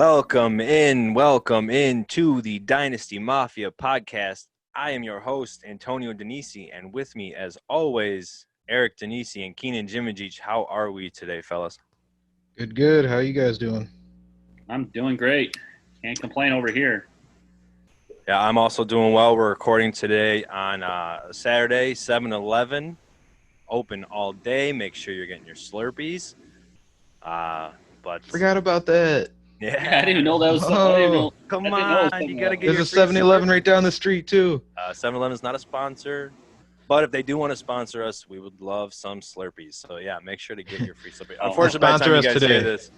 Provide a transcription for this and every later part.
Welcome in to the Dynasty Mafia podcast. I am your host, Antonio Denisi, and with me, as always, Eric Denisi and Keenan Jimajich. How are we today, fellas? Good. How you guys doing? I'm doing great. Can't complain over here. Yeah, I'm also doing well. We're recording today on Saturday, 7-Eleven, open all day. Make sure you're getting your Slurpees. Forgot about that. Yeah, I didn't even know that was. I didn't know. Come I didn't know on, you gotta get There's your a free 7-Eleven right down the street too. 7-Eleven is not a sponsor, but if they do want to sponsor us, we would love some Slurpees. So yeah, make sure to get your free Slurpee. Unfortunately, by the time you guys Sponsor us hear today. this,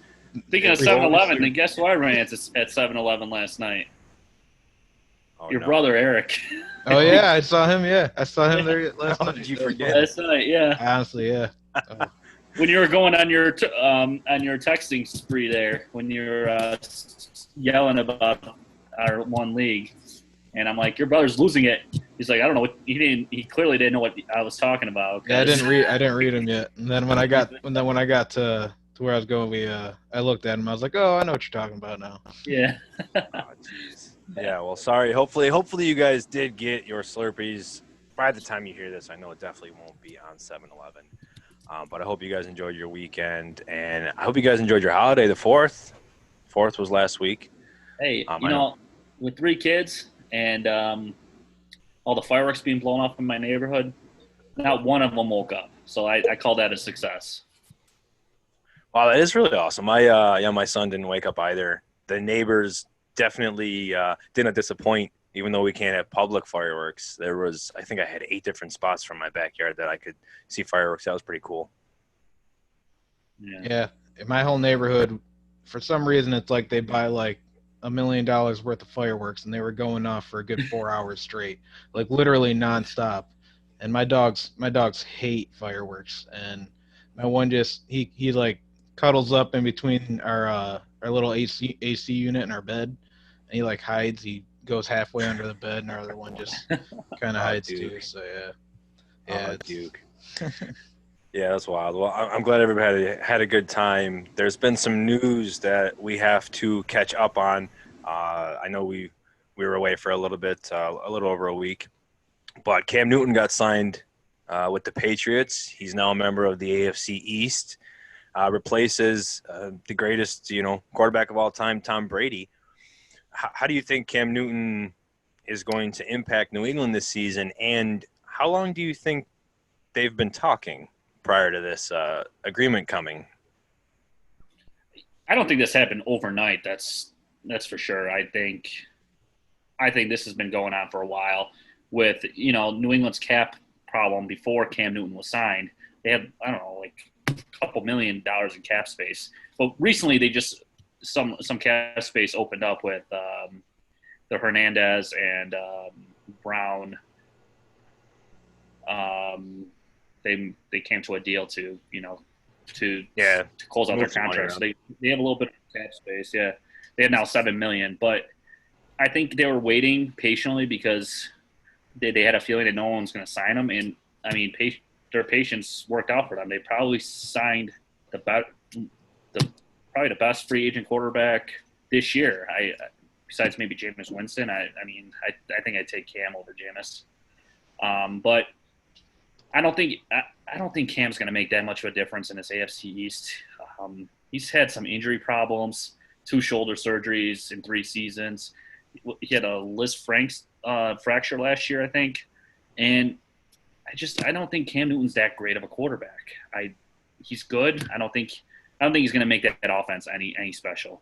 Speaking of we won't 7-Eleven, be then guess what I ran at 7-Eleven last night? oh, Your no. brother Eric. Oh yeah, I saw him. Yeah, I saw him there last Oh, night. did you forget? Last night, yeah. Honestly, yeah. Oh. When you were going on your texting spree there, when you were yelling about our one league, and I'm like, your brother's losing it. He's like, I don't know what he clearly didn't know what I was talking about. Yeah, I didn't read him yet. And then when I got to where I was going, I looked at him. I was like, oh, I know what you're talking about now. Yeah. Oh, jeez. Yeah, well, sorry. Hopefully you guys did get your Slurpees. By the time you hear this, I know it definitely won't be on 7-Eleven. But I hope you guys enjoyed your weekend, and I hope you guys enjoyed your holiday. The 4th. 4th was last week. Hey, with 3 kids and all the fireworks being blown off in my neighborhood, not one of them woke up. So I call that a success. Wow, that is really awesome. My son didn't wake up either. The neighbors definitely didn't disappoint, even though we can't have public fireworks. I think I had 8 different spots from my backyard that I could see fireworks. That was pretty cool. Yeah, in my whole neighborhood, for some reason, it's like they buy like $1 million worth of fireworks, and they were going off for a good 4 hours straight, like literally nonstop. And my dogs hate fireworks, and my one he like cuddles up in between our little AC unit and our bed, and he like hides. He goes halfway under the bed, and our other one just kind of hides Duke. too. So yeah, Duke. Yeah, that's wild. Well, I'm glad everybody had a good time. There's been some news that we have to catch up on. I know we were away for a little bit, a little over a week, but Cam Newton got signed with the Patriots. He's now a member of the AFC East. Replaces the greatest, quarterback of all time, Tom Brady. How do you think Cam Newton is going to impact New England this season, and how long do you think they've been talking prior to this agreement coming? I don't think this happened overnight. That's for sure. I think this has been going on for a while with, New England's cap problem before Cam Newton was signed. They had, I don't know, like a couple $1 million in cap space. But recently they just some cap space opened up with the Hernandez and Brown. They came to a deal to close out their contracts. So they have a little bit of cap space. Yeah, they have now $7 million, but I think they were waiting patiently because they had a feeling that no one was going to sign them. And I mean, their patience worked out for them. They probably signed probably the best free agent quarterback this year. Besides maybe Jameis Winston. I think I'd take Cam over Jameis. But I don't think Cam's going to make that much of a difference in this AFC East. He's had some injury problems, 2 shoulder surgeries in 3 seasons. He had a Liz Franks fracture last year, I think. And I don't think Cam Newton's that great of a quarterback. He's good. I don't think he's going to make that offense any special.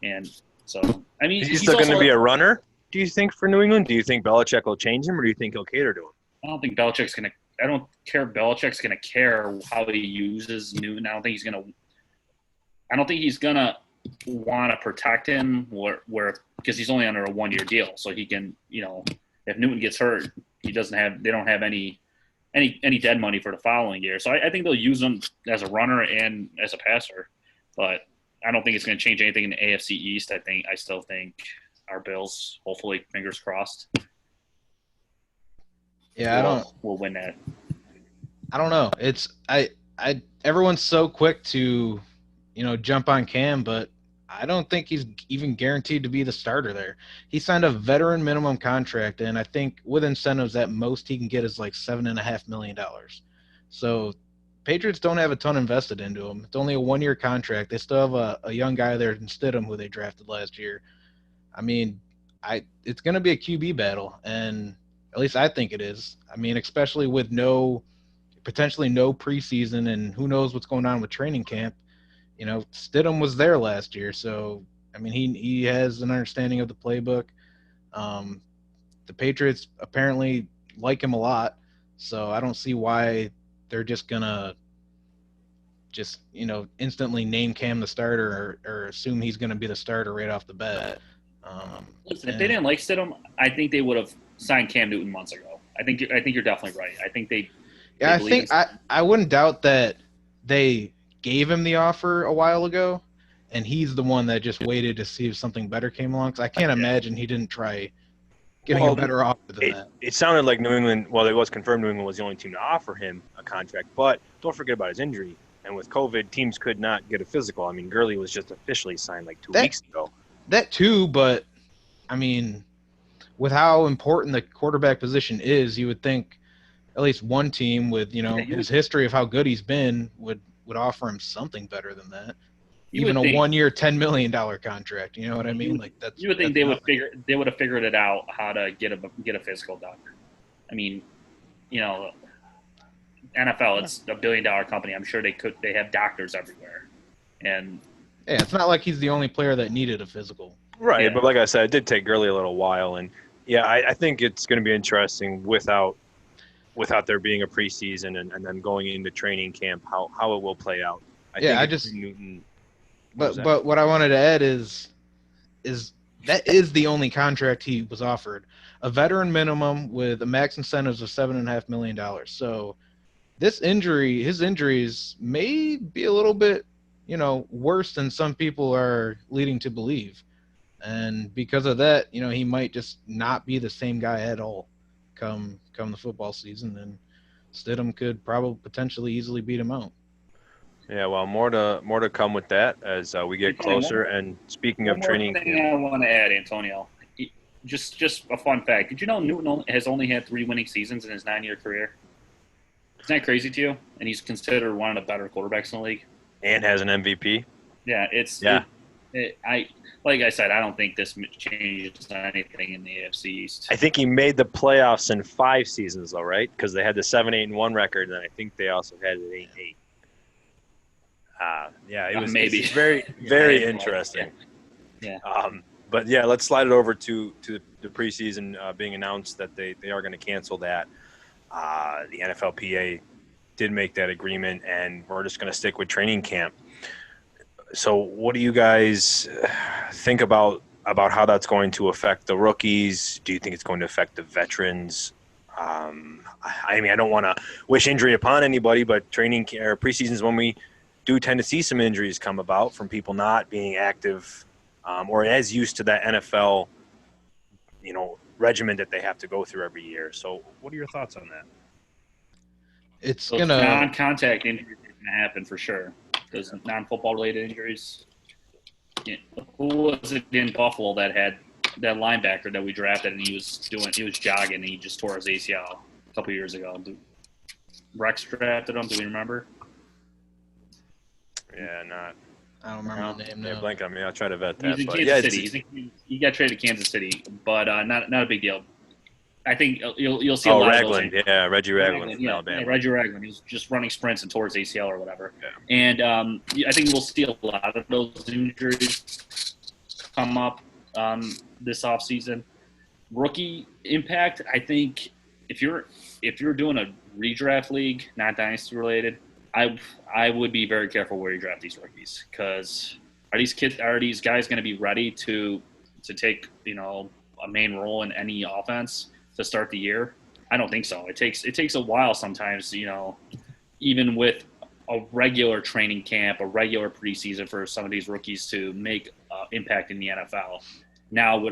And so, I mean, is he still going to be a runner, do you think, for New England? Do you think Belichick will change him, or do you think he'll cater to him? I don't think Belichick's going to – I don't care if Belichick's going to care how he uses Newton. I don't think he's going to want to protect him because he's only under a 1-year deal. So he can, if Newton gets hurt, they don't have any dead money for the following year. So I think they'll use him as a runner and as a passer. But I don't think it's going to change anything in the AFC East. I still think our Bills, hopefully, fingers crossed. Yeah, we'll win that. I don't know. It's everyone's so quick to, jump on Cam, but I don't think he's even guaranteed to be the starter there. He signed a veteran minimum contract, and I think with incentives, at most he can get is like $7.5 million. So Patriots don't have a ton invested into him. It's only a 1 year contract. They still have a young guy there in Stidham who they drafted last year. I mean, it's going to be a QB battle, and at least I think it is. I mean, especially with potentially no preseason, and who knows what's going on with training camp. Stidham was there last year, so I mean, he has an understanding of the playbook. The Patriots apparently like him a lot, so I don't see why they're just gonna instantly name Cam the starter or assume he's gonna be the starter right off the bat. Listen, if they didn't like Stidham, I think they would have signed Cam Newton months ago. I think you're definitely right. I think they. Yeah, I think I wouldn't doubt that they gave him the offer a while ago, and he's the one that just waited to see if something better came along. Because I can't imagine he didn't try getting a better offer than that. It sounded like New England. Well, it was confirmed New England was the only team to offer him a contract, but don't forget about his injury. And with COVID, teams could not get a physical. I mean, Gurley was just officially signed like 2 weeks ago. That too, but I mean, with how important the quarterback position is, you would think at least one team with his history of how good he's been would offer him something better than that. Even a 1 year, $10 million contract. You know what I mean? Like that's. You would think they would have figured it out how to get a physical done. I mean, NFL, it's a $1 billion company. I'm sure they have doctors everywhere, and yeah, it's not like he's the only player that needed a physical. Right, Yeah. but like I said, it did take Gurley a little while, and yeah, I think it's going to be interesting without there being a preseason and then going into training camp how it will play out. Newton. But what I wanted to add is that is the only contract he was offered, a veteran minimum with a max incentives of $7.5 million. So his injuries may be a little bit, worse than some people are leading to believe. And because of that, he might just not be the same guy at all come the football season, and Stidham could probably potentially easily beat him out. Yeah, well, more to come with that as we get closer. And speaking of training camp, I want to add, Antonio, just a fun fact. Did you know Newton has only had 3 winning seasons in his 9-year career? Isn't that crazy to you? And he's considered one of the better quarterbacks in the league. And has an MVP. Yeah, like I said, I don't think this changes anything in the AFC East. I think he made the playoffs in 5 seasons, though, right? Because they had the 7-8-1 record, and I think they also had an 8-8. It was maybe it's very, very interesting. Yeah. But yeah, let's slide it over to the preseason being announced that they are going to cancel that. The NFLPA did make that agreement, and we're just going to stick with training camp. So what do you guys think about how that's going to affect the rookies? Do you think it's going to affect the veterans? I mean, I don't want to wish injury upon anybody, but training or preseason is when we do tend to see some injuries come about from people not being active or as used to that NFL, regimen that they have to go through every year. So what are your thoughts on that? It's going to non-contact injuries are going to happen for sure. Those non-football related injuries. Yeah. Who was it in Buffalo that had that linebacker that we drafted and he was jogging and he just tore his ACL a couple years ago? Rex drafted him. Do we remember? Yeah, not. I don't remember the name now. Yeah, blank on me. I'll try to vet that. He's in Kansas City. He got traded to Kansas City, but not a big deal. I think you'll see a lot Ragland. of those. Yeah, Reggie Ragland from Alabama. Yeah, Reggie Ragland. He was just running sprints and tore his ACL or whatever. Yeah. And I think we'll see a lot of those injuries come up this offseason. Rookie impact, I think if you're doing a redraft league, not dynasty related, I would be very careful where you draft these rookies, because are these guys going to be ready to take a main role in any offense to start the year? I don't think so. It takes a while sometimes, even with a regular training camp, a regular preseason for some of these rookies to make impact in the NFL. Now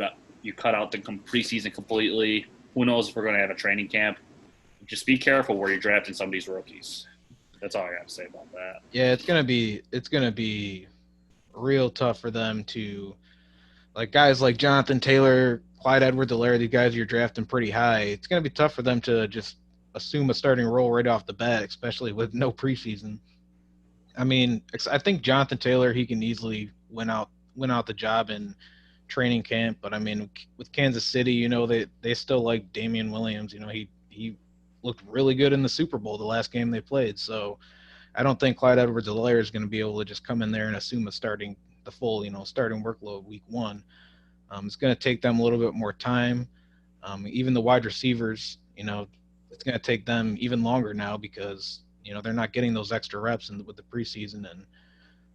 you cut out the preseason completely. Who knows if we're going to have a training camp? Just be careful where you're drafting some of these rookies. That's all I got to say about that. Yeah, it's gonna be real tough for them to, like, guys like Jonathan Taylor, Clyde Edwards-Helaire, these guys you're drafting pretty high. It's going to be tough for them to just assume a starting role right off the bat, especially with no preseason. I mean, I think Jonathan Taylor, he can easily win out the job in training camp. But I mean, with Kansas City, you know, they still like Damian Williams. You know, he looked really good in the Super Bowl, the last game they played. So I don't think Clyde Edwards-Helaire is going to be able to just come in there and assume the full, you know, starting workload week one. It's going to take them a little bit more time. Even the wide receivers, you know, it's going to take them even longer now because, you know, they're not getting those extra reps with the preseason, and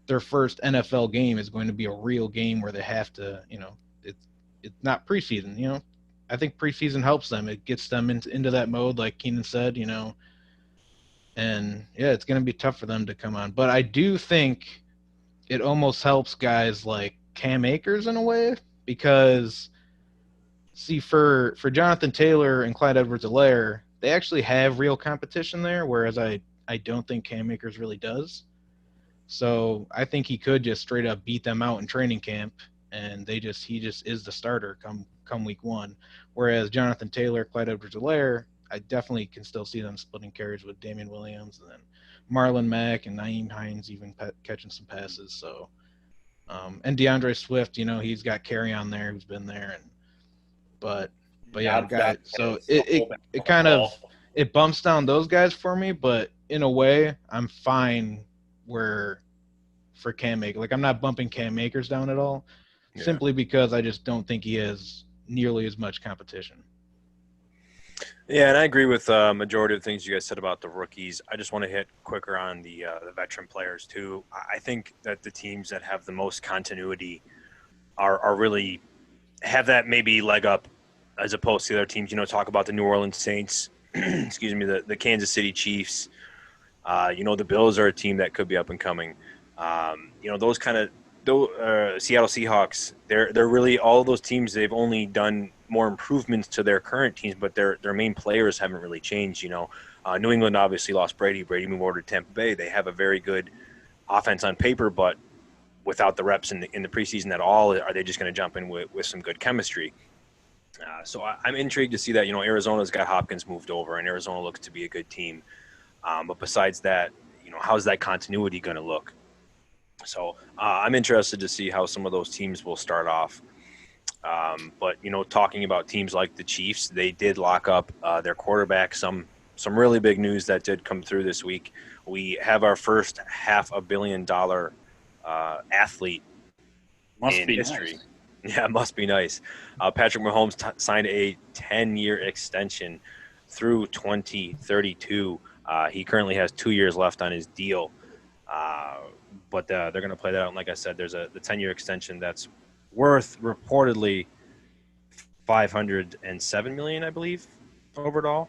their first NFL game is going to be a real game where they have to, you know, it's not preseason, you know. I think preseason helps them. It gets them into that mode, like Keenan said, you know. And yeah, it's going to be tough for them to come on. But I do think it almost helps guys like Cam Akers in a way, because see, for Jonathan Taylor and Clyde Edwards-Helaire, they actually have real competition there, whereas I don't think Cam Akers really does. So I think he could just straight up beat them out in training camp, and he just is the starter come week one. Whereas Jonathan Taylor, Clyde Edwards-Helaire, I definitely can still see them splitting carries with Damian Williams, and then Marlon Mack and Nyheim Hines even catching some passes. So, and DeAndre Swift, you know, he's got carry on there, who's been there, but yeah, guys. So it kind of it bumps down those guys for me, but in a way, I'm fine for Cam Akers. Like, I'm not bumping Cam Akers down at all, simply because I just don't think he has nearly as much competition. Yeah, and I agree with the majority of the things you guys said about the rookies. I just want to hit quicker on the veteran players too. I think that the teams that have the most continuity are really have that maybe leg up as opposed to the other teams. You know, talk about the New Orleans Saints, excuse me, the Kansas City Chiefs. You know, the Bills are a team that could be up and coming. You know, those kind of Seattle Seahawks. They're really all of those teams. They've only done more improvements to their current teams, but their main players haven't really changed. You know, New England obviously lost Brady. Brady moved over to Tampa Bay. They have a very good offense on paper, but without the reps in the preseason at all, are they just going to jump in with some good chemistry? So I'm intrigued to see that. You know, Arizona's got Hopkins moved over, and Arizona looks to be a good team. But besides that, you know, how's that continuity going to look? So I'm interested to see how some of those teams will start off. But, you know, talking about teams like the Chiefs, they did lock up their quarterback. Some really big news that did come through this week. We have our first $500 million athlete in history. Nice. Yeah, it must be nice. Patrick Mahomes signed a 10-year extension through 2032. He currently has 2 years left on his deal. But they're going to play that out. And like I said, there's the 10-year extension that's worth reportedly $507 million, I believe, overall.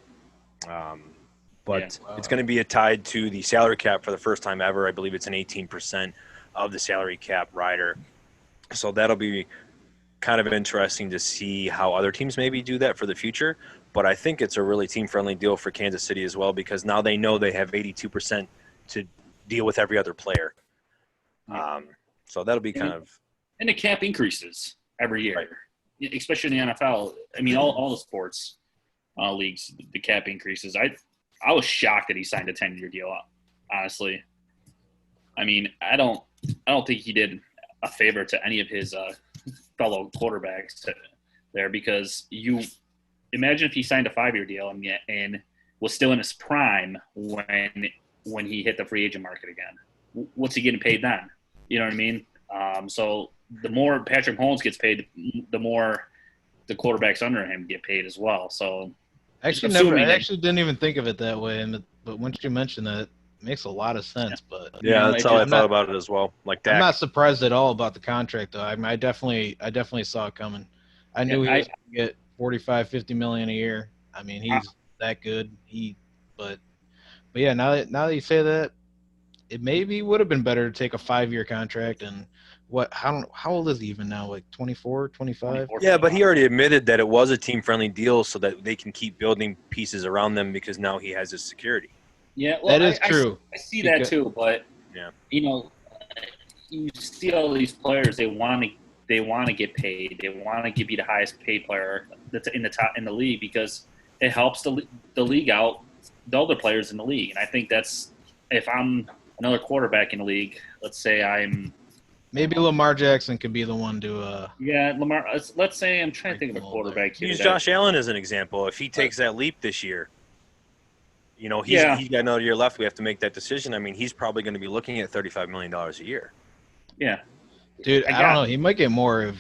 But it's going to be tied to the salary cap for the first time ever. I believe it's an 18% of the salary cap rider. So that'll be kind of interesting to see how other teams maybe do that for the future. But I think it's a really team-friendly deal for Kansas City as well, because now they know they have 82% to deal with every other player. So that'll be kind of – and the cap increases every year, right, especially in the NFL. I mean, all the sports leagues, the cap increases. I was shocked that he signed a 10-year deal, honestly. I mean, I don't think he did a favor to any of his fellow quarterbacks there, because you imagine if he signed a 5-year deal and was still in his prime when he hit the free agent market again. What's he getting paid then? You know what I mean? So the more Patrick Mahomes gets paid, the more the quarterbacks under him get paid as well. So I actually didn't even think of it that way, but once you mention that, it makes a lot of sense. Yeah. But that's how I thought about it as well. Like Dak. I'm not surprised at all about the contract, though. I mean, I definitely saw it coming. I knew he was going to get $45-50 million a year. I mean, he's that good. But yeah, now that you say that, it maybe would have been better to take a 5-year contract. And how old is he even now? Like 24, 25? Yeah, but he already admitted that it was a team-friendly deal so that they can keep building pieces around them, because now he has his security. Yeah, well, that is true. I see that too, but yeah, you know, you see all these players, they want to get paid. They want to be the highest paid player that's in the league because it helps the league out, the other players in the league. And I think that's, if I'm another quarterback in the league, let's say I'm Maybe Lamar Jackson could be the one to. Lamar. Let's say I'm trying to think of a quarterback here. Use Josh Allen as an example. If he takes that leap this year, he's got another year left. We have to make that decision. I mean, he's probably going to be looking at $35 million a year. Yeah, dude, I don't know. He might get more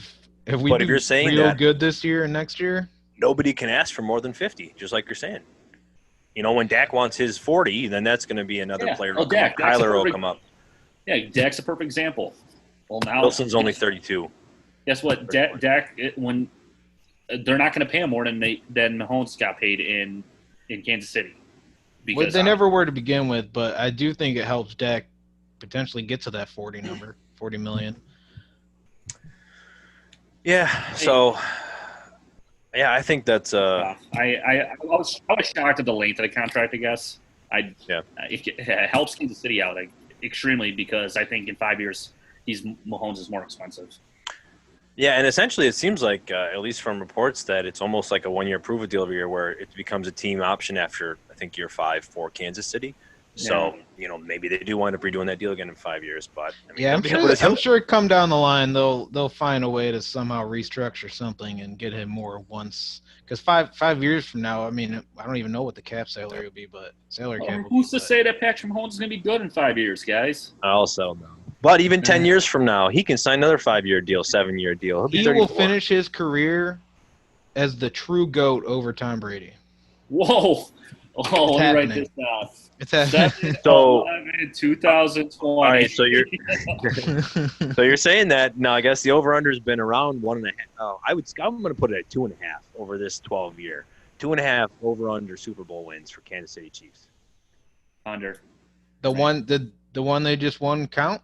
if we do you're saying real good this year and next year. Nobody can ask for more than 50, just like you're saying. When Dak wants his 40, then that's going to be another player. Dak, Kyler will come up. Yeah, Dak's a perfect example. Well, now Wilson's only 32. Guess what? Dak, when they're not going to pay him more than Mahomes got paid in Kansas City. Because they never were to begin with, but I do think it helps Dak potentially get to that 40 million. Yeah. So, I think that's. I was shocked at the length of the contract. I guess it helps Kansas City out extremely because I think in 5 years Mahomes is more expensive. Yeah, and essentially it seems like, at least from reports, that it's almost like a one-year prove-it deal every year where it becomes a team option after, I think, year 5 for Kansas City. So, maybe they do wind up redoing that deal again in 5 years. But I'm sure come down the line they'll find a way to somehow restructure something and get him more once. Because 5 years from now, I mean, I don't even know what the cap salary will be, but salary cap. Who's to say that Patrick Mahomes is going to be good in 5 years, guys? I'll settle down. But even 10 years from now, he can sign another 5-year deal, 7-year deal. He will finish his career as the true GOAT over Tom Brady. Whoa. Oh, let me write this down. It's happening. So, 2020. All right, so you're saying that now. I guess the over/under has been around 1.5. Oh, I'm going to put it at 2.5 over this 12-year. 2.5 over/under Super Bowl wins for Kansas City Chiefs. Under. The one they just won count?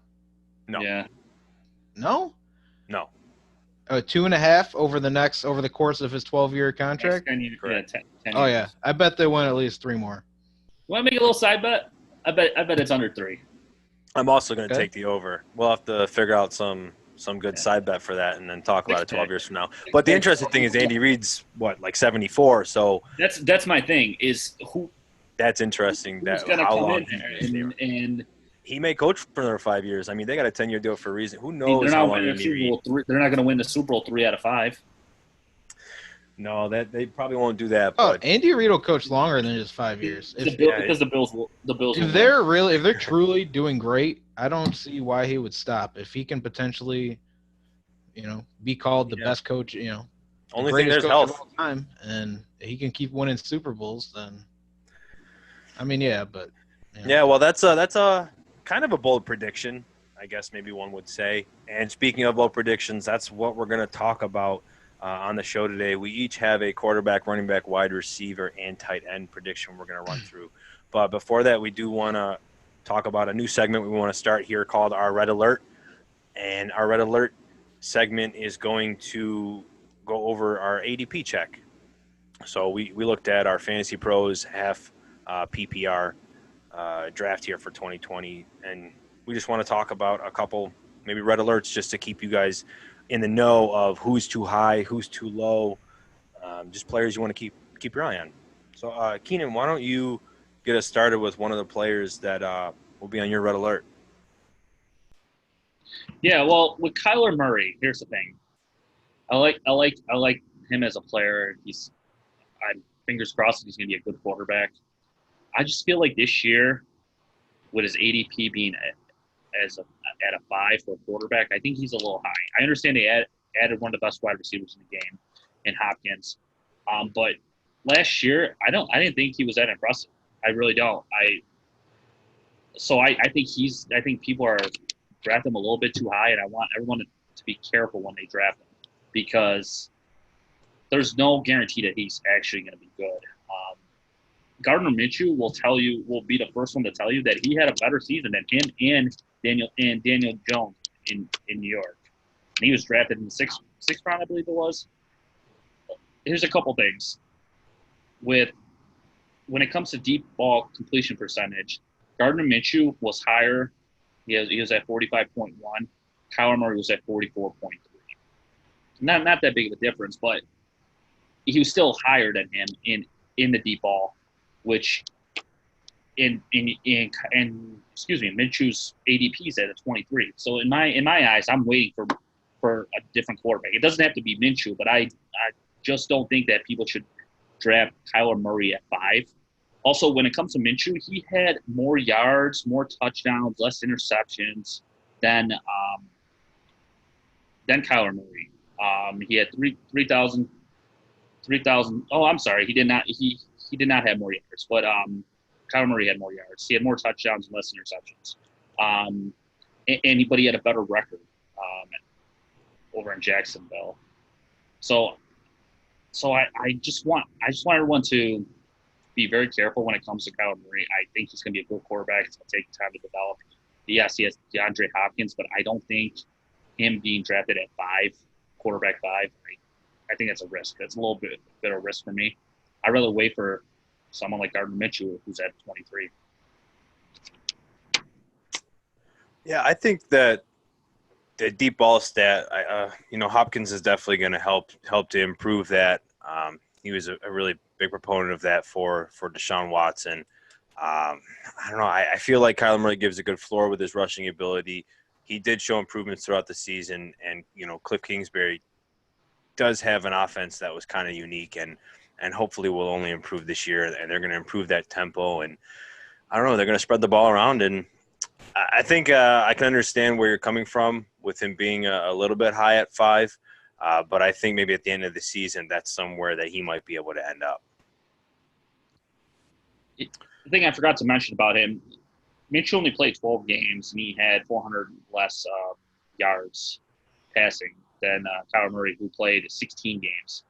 No. Yeah. No. 2.5 over the course of his 12-year contract. 10 years. Correct. 10 years. Oh yeah, I bet they win at least 3 more. You want to make a little side bet? I bet it's under 3. I'm also going to take the over. We'll have to figure out some good side bet for that, and then talk about it 12 years from now. But the interesting thing is Andy Reid's like 74. So that's my thing. Is who? That's interesing. Who's going to come in and he may coach for another 5 years. I mean, they got a 10-year deal for a reason. Who knows how long Andy Reid? They're not going to win the Super Bowl 3 out of 5. No, that they probably won't do that. Oh, but Andy Reid will coach longer than just 5 years. Because the Bills. If they're truly doing great, I don't see why he would stop. If he can potentially, be called the best coach, only thing there's health. Of all time, and he can keep winning Super Bowls, then. I mean, yeah, but. Yeah, well, that's a kind of a bold prediction, I guess maybe one would say. And speaking of bold predictions, that's what we're going to talk about on the show today. We each have a quarterback, running back, wide receiver, and tight end prediction we're going to run through. But before that, we do want to talk about a new segment we want to start here called our Red Alert. And our Red Alert segment is going to go over our ADP check. So we looked at our Fantasy Pros half PPR draft here for 2020, and we just want to talk about a couple maybe red alerts just to keep you guys in the know of who's too high, who's too low, just players you want to keep your eye on. So Keenan, why don't you get us started with one of the players that will be on your red alert? Yeah, well, with Kyler Murray, here's the thing. I like him as a player. I'm fingers crossed he's going to be a good quarterback. I just feel like this year, with his ADP being at a 5 for a quarterback, I think he's a little high. I understand they added one of the best wide receivers in the game, in Hopkins, but last year I didn't think he was that impressive. I really don't. I think people are drafting him a little bit too high, and I want everyone to be careful when they draft him because there's no guarantee that he's actually going to be good. Gardner Minshew will be the first one to tell you that he had a better season than him and Daniel Jones in New York. And he was drafted in the sixth round, I believe it was. Here's a couple things. When it comes to deep ball completion percentage, Gardner Minshew was higher. He was at 45.1. Kyler Murray was at 44.3. Not that big of a difference, but he was still higher than him in the deep ball, which in excuse me, Minshew's ADP is at a 23. So in my eyes, I'm waiting for a different quarterback. It doesn't have to be Minshew, but I just don't think that people should draft Kyler Murray at 5. Also, when it comes to Minshew, he had more yards, more touchdowns, less interceptions than Kyler Murray. He had 3,000. Oh, I'm sorry. He did not. He did not have more yards, but Kyler Murray had more yards. He had more touchdowns and less interceptions. But he had a better record over in Jacksonville. So I just want everyone to be very careful when it comes to Kyler Murray. I think he's going to be a good quarterback. It's going to take time to develop. Yes, he has DeAndre Hopkins, but I don't think him being drafted at 5, quarterback 5, I think that's a risk. That's a little bit of a risk for me. I'd rather wait for someone like Gardner Minshew, who's at 23. Yeah, I think that the deep ball stat, Hopkins is definitely going to help to improve that. He was a really big proponent of that for Deshaun Watson. I don't know. I feel like Kyler Murray gives a good floor with his rushing ability. He did show improvements throughout the season, and Cliff Kingsbury does have an offense that was kind of unique and hopefully will only improve this year, and they're going to improve that tempo. And I don't know, they're going to spread the ball around. And I think I can understand where you're coming from with him being a little bit high at 5. But I think maybe at the end of the season, that's somewhere that he might be able to end up. The thing I forgot to mention about him, Mitch only played 12 games, and he had 400 less yards passing than Kyler Murray, who played 16 games.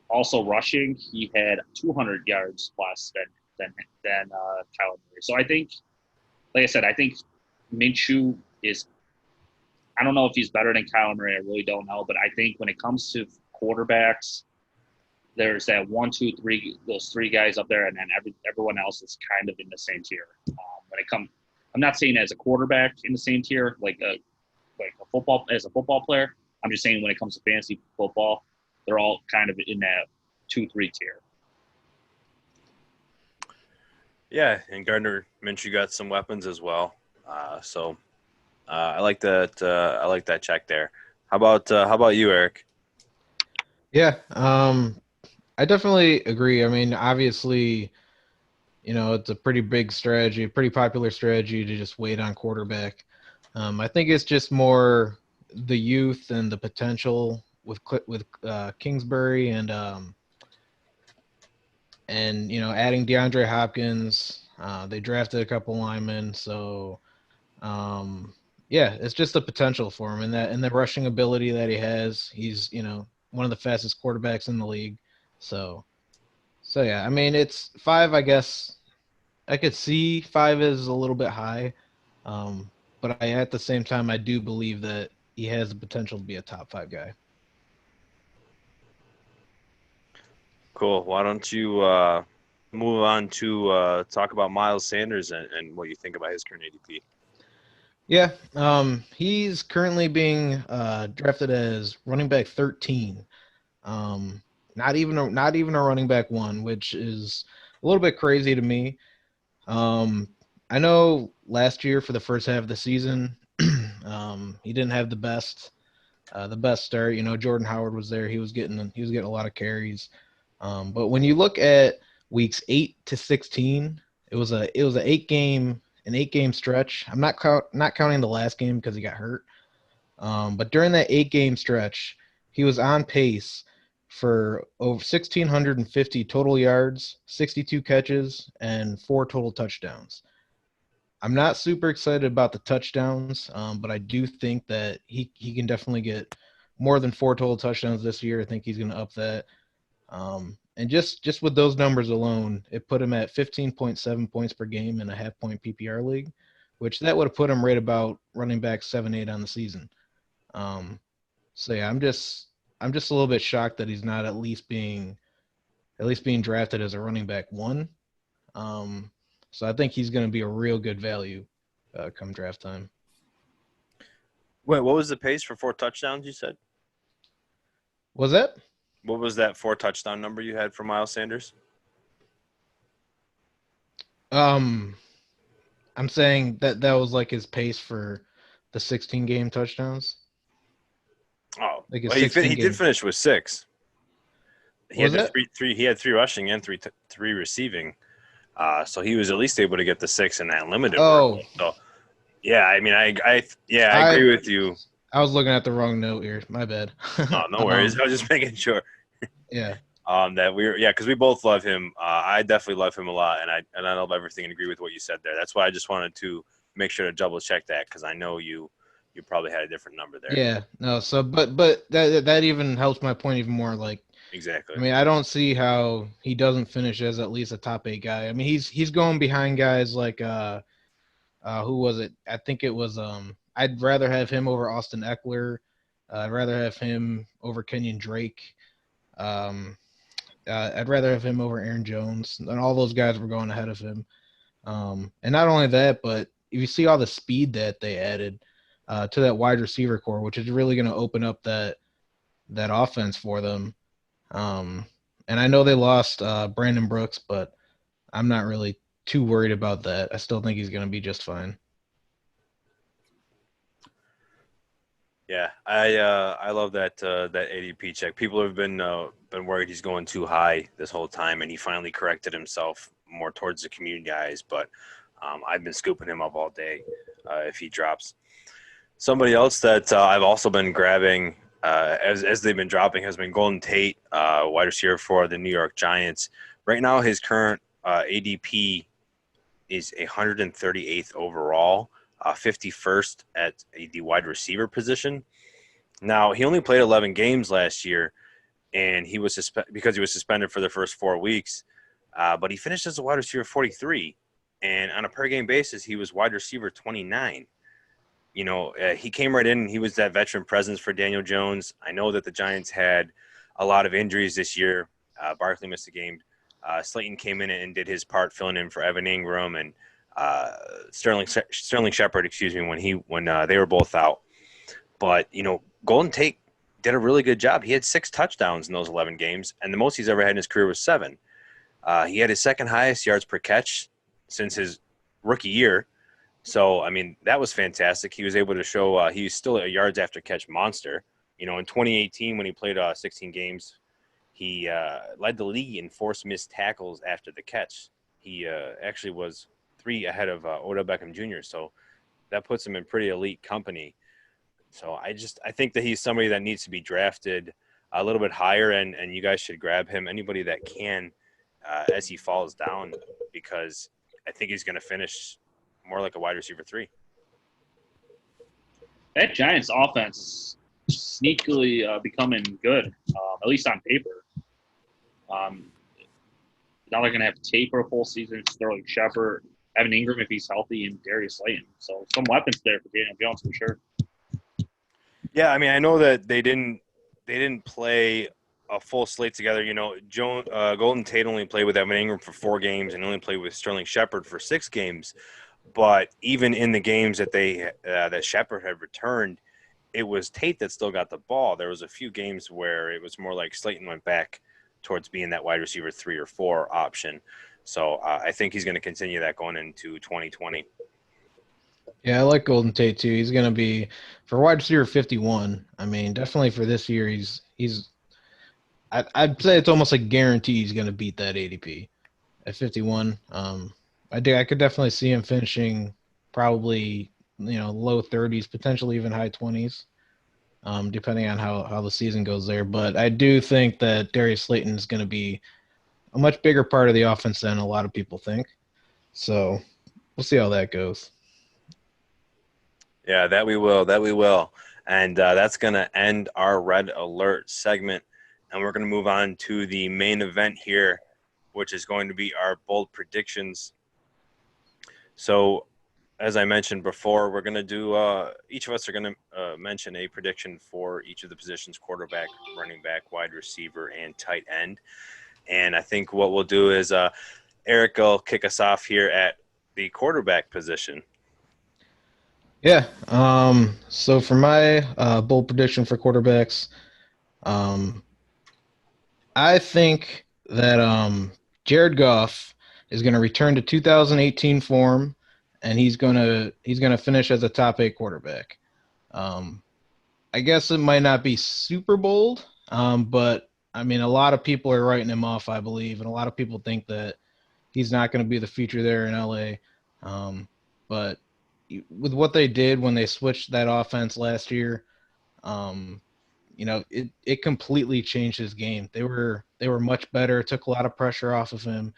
Also rushing, he had 200 yards less than Kyler Murray. So I think, like I said, I think Minshew is – I don't know if he's better than Kyler Murray. I really don't know. But I think when it comes to quarterbacks, there's that 1, 2, 3, those 3 guys up there, and then everyone else is kind of in the same tier. I'm not saying as a quarterback in the same tier, like a football player. I'm just saying when it comes to fantasy football, they're all kind of in that 2, 3 tier. Yeah, and Gardner Minshew got some weapons as well. So I like that. I like that check there. How about you, Eric? Yeah, I definitely agree. I mean, obviously, it's a pretty big strategy, a pretty popular strategy to just wait on quarterback. I think it's just more the youth and the potential with Kingsbury and adding DeAndre Hopkins. They drafted a couple linemen, so it's just the potential for him and the rushing ability that he has. He's one of the fastest quarterbacks in the league. So yeah, I mean it's 5. I guess I could see 5 is a little bit high, but at the same time I do believe that he has the potential to be a top 5 guy. Cool. Why don't you move on to talk about Miles Sanders and what you think about his current ADP? Yeah, he's currently being drafted as running back 13. Not even a running back 1, which is a little bit crazy to me. I know last year for the first half of the season, he didn't have the best start. Jordan Howard was there. He was getting a lot of carries. But when you look at weeks 8 to 16, it was an 8-game stretch. I'm not counting the last game because he got hurt. But during that 8-game stretch, he was on pace for over 1,650 total yards, 62 catches, and 4 total touchdowns. I'm not super excited about the touchdowns, but I do think that he can definitely get more than 4 total touchdowns this year. I think he's going to up that. And just with those numbers alone, it put him at 15.7 points per game in a half-point PPR league, which that would have put him right about running back 7-8 on the season. So yeah, I'm just a little bit shocked that he's not at least being drafted as a running back 1. So I think he's going to be a real good value come draft time. Wait, what was the pace for 4 touchdowns you said? Was that? What was that 4 touchdown number you had for Miles Sanders? Um, I'm saying that was like his pace for the 16 game touchdowns. Oh, Like his well, he 16 did game. finish with 6. He Was had the it? three. He had 3 rushing and three receiving. So he was at least able to get the 6 in that limited Oh, workload. So yeah, I mean, I I agree with you. I was looking at the wrong note here. My bad. Oh, no worries. I was just making sure. Yeah. That because we both love him. I definitely love him a lot, and I love everything and agree with what you said there. That's why I just wanted to make sure to double check that because I know you probably had a different number there. Yeah. No. So, but that even helps my point even more. Like, Exactly. I mean, I don't see how he doesn't finish as at least a top 8 guy. I mean, he's going behind guys like who was it? I think it was I'd rather have him over Austin Eckler. I'd rather have him over Kenyon Drake. Um, I'd rather have him over Aaron Jones. And all those guys were going ahead of him. And not only that, but if you see all the speed that they added to that wide receiver core, which is really going to open up that offense for them. And I know they lost Brandon Brooks, but I'm not really too worried about that. I still think he's going to be just fine. Yeah, I love that ADP check. People have been worried he's going too high this whole time, and he finally corrected himself more towards the community guys. But I've been scooping him up all day if he drops. Somebody else that I've also been grabbing as they've been dropping has been Golden Tate, wide receiver for the New York Giants. Right now, his current ADP is 138th overall. 51st at the wide receiver position. Now, he only played 11 games last year, and he was because he was suspended for the first 4 weeks. But he finished as a wide receiver 43, and on a per game basis, he was wide receiver 29. He came right in. He was that veteran presence for Daniel Jones. I know that the Giants had a lot of injuries this year. Barkley missed a game. Slayton came in and did his part, filling in for Evan Ingram and Sterling Shepard, when they were both out. But Golden Tate did a really good job. He had 6 touchdowns in those 11 games, and the most he's ever had in his career was 7. He had his second highest yards per catch since his rookie year. So, I mean, that was fantastic. He was able to show he's still a yards after catch monster. In 2018 when he played 16 games, he led the league in forced missed tackles after the catch. He actually was 3 ahead of Odell Beckham Jr. So that puts him in pretty elite company. So I think that he's somebody that needs to be drafted a little bit higher, and you guys should grab him, anybody that can, as he falls down, because I think he's going to finish more like a wide receiver 3. That Giants offense is sneakily becoming good, at least on paper. Now they're going to have Tate for a full season, Sterling Shepard, Evan Ingram if he's healthy, and Darius Slayton. So some weapons there for Daniel Jones for sure. Yeah, I mean, I know that they didn't play a full slate together. Golden Tate only played with Evan Ingram for 4 games and only played with Sterling Shepard for 6 games. But even in the games that that Shepard had returned, it was Tate that still got the ball. There was a few games where it was more like Slayton went back towards being that wide receiver 3 or 4 option. So I think he's going to continue that going into 2020. Yeah, I like Golden Tate too. He's going to be for wide receiver 51. I mean, definitely for this year, I'd say it's almost like guaranteed he's going to beat that ADP at 51. I could definitely see him finishing probably low 30s, potentially even high 20s, depending on how the season goes there. But I do think that Darius Slayton is going to be a much bigger part of the offense than a lot of people think. So we'll see how that goes. Yeah, that we will. And that's going to end our Red Alert segment. And we're going to move on to the main event here, which is going to be our bold predictions. So, as I mentioned before, we're going to do each of us are going to mention a prediction for each of the positions: quarterback, running back, wide receiver, and tight end. And I think what we'll do is Eric will kick us off here at the quarterback position. Yeah. So for my bold prediction for quarterbacks, um, I think that Jared Goff is going to return to 2018 form, and he's gonna finish as a top 8 quarterback. Um, I guess it might not be super bold, but I mean, a lot of people are writing him off, I believe, and a lot of people think that he's not going to be the future there in LA. But with what they did when they switched that offense last year, um, it completely changed his game. They were much better, took a lot of pressure off of him.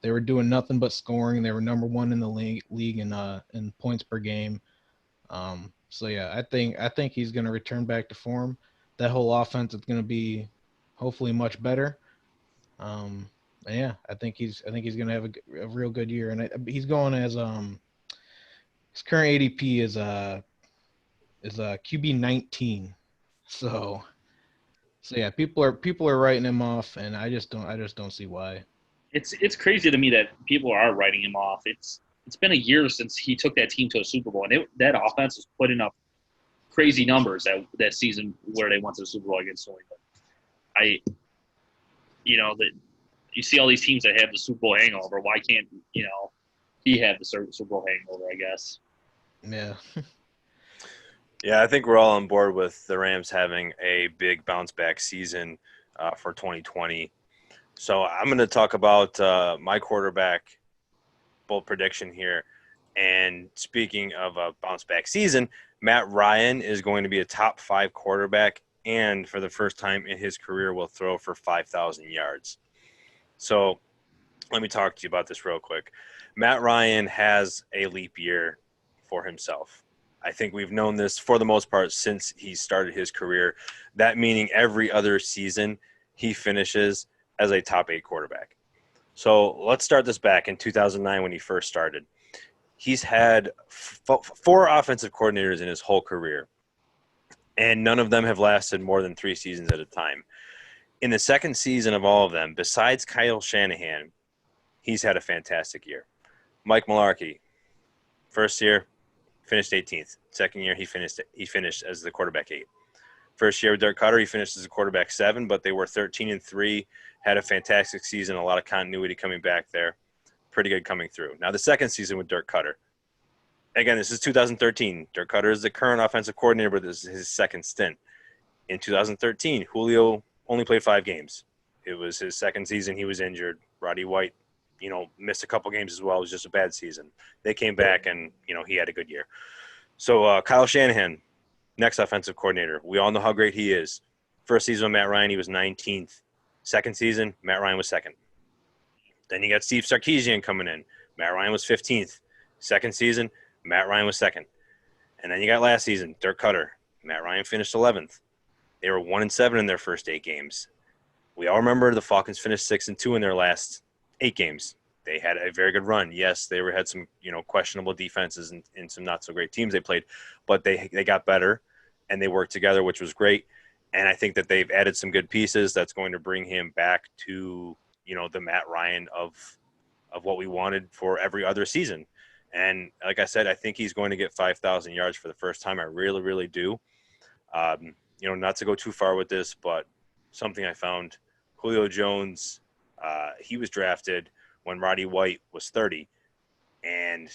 They were doing nothing but scoring. They were number one in the league in points per game. So yeah, I think he's going to return back to form. That whole offense is going to be hopefully much better. Um, and yeah, I think he's going to have a real good year. And he's going as his current ADP is QB 19. So so yeah, people are writing him off, and I just don't see why. It's crazy to me that people are writing him off. It's been a year since he took that team to a Super Bowl, and that offense was putting up crazy numbers that season where they went to the Super Bowl against New England. I that you see all these teams that have the Super Bowl hangover. Why can't he have the Super Bowl hangover? I guess. Yeah. Yeah, I think we're all on board with the Rams having a big bounce back season for 2020. So I'm going to talk about my quarterback bold prediction here. And speaking of a bounce back season, Matt Ryan is going to be a top 5 quarterback, and for the first time in his career will throw for 5,000 yards. So let me talk to you about this real quick. Matt Ryan has a leap year for himself. I think we've known this for the most part since he started his career. That meaning every other season he finishes as a top 8 quarterback. So let's start this back in 2009 when he first started. He's had 4 offensive coordinators in his whole career, and none of them have lasted more than 3 seasons at a time. In the second season of all of them, besides Kyle Shanahan, he's had a fantastic year. Mike Mularkey, first year, finished 18th. Second year, he finished as the quarterback 8. First year with Dirk Cutter, he finished as a quarterback 7, but they were 13-3, had a fantastic season, a lot of continuity coming back there. Pretty good coming through. Now, the second season with Dirk Cutter. Again, this is 2013. Dirk Cutter is the current offensive coordinator, but this is his second stint. In 2013, Julio only played 5 games. It was his second season. He was injured. Roddy White, missed a couple games as well. It was just a bad season. They came back, and, he had a good year. So Kyle Shanahan, next offensive coordinator. We all know how great he is. First season with Matt Ryan, he was 19th. Second season, Matt Ryan was 2nd. Then you got Steve Sarkisian coming in. Matt Ryan was 15th. Second season, Matt Ryan was 2nd. And then you got last season, Dirk Cutter. Matt Ryan finished 11th. They were 1-7 in their first 8 games. We all remember the Falcons finished 6-2 in their last 8 games. They had a very good run. Yes, they had some questionable defenses and some not so great teams they played, but they got better and they worked together, which was great. And I think that they've added some good pieces that's going to bring him back to the Matt Ryan of what we wanted for every other season. And like I said, I think he's going to get 5,000 yards for the first time. I really, really do. Not to go too far with this, but something I found, Julio Jones, he was drafted when Roddy White was 30, and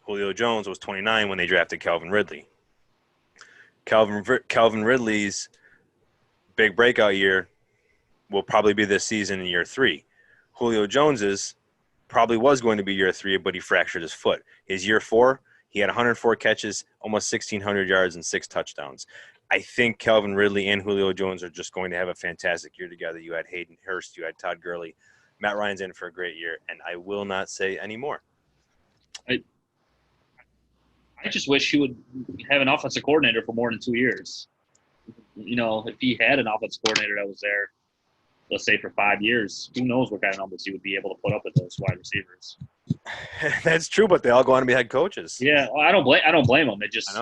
Julio Jones was 29 when they drafted Calvin Ridley. Calvin Ridley's big breakout year will probably be this season in year 3. Julio Jones's probably was going to be year 3, but he fractured his foot. His year 4, he had 104 catches, almost 1,600 yards, and 6 touchdowns. I think Calvin Ridley and Julio Jones are just going to have a fantastic year together. You had Hayden Hurst, you had Todd Gurley. Matt Ryan's in for a great year, and I will not say any more. I just wish he would have an offensive coordinator for more than 2 years. If he had an offensive coordinator that was there, let's say for 5 years, who knows what kind of numbers he would be able to put up with those wide receivers. That's true, but they all go on to be head coaches. Yeah, well, I don't blame them. It just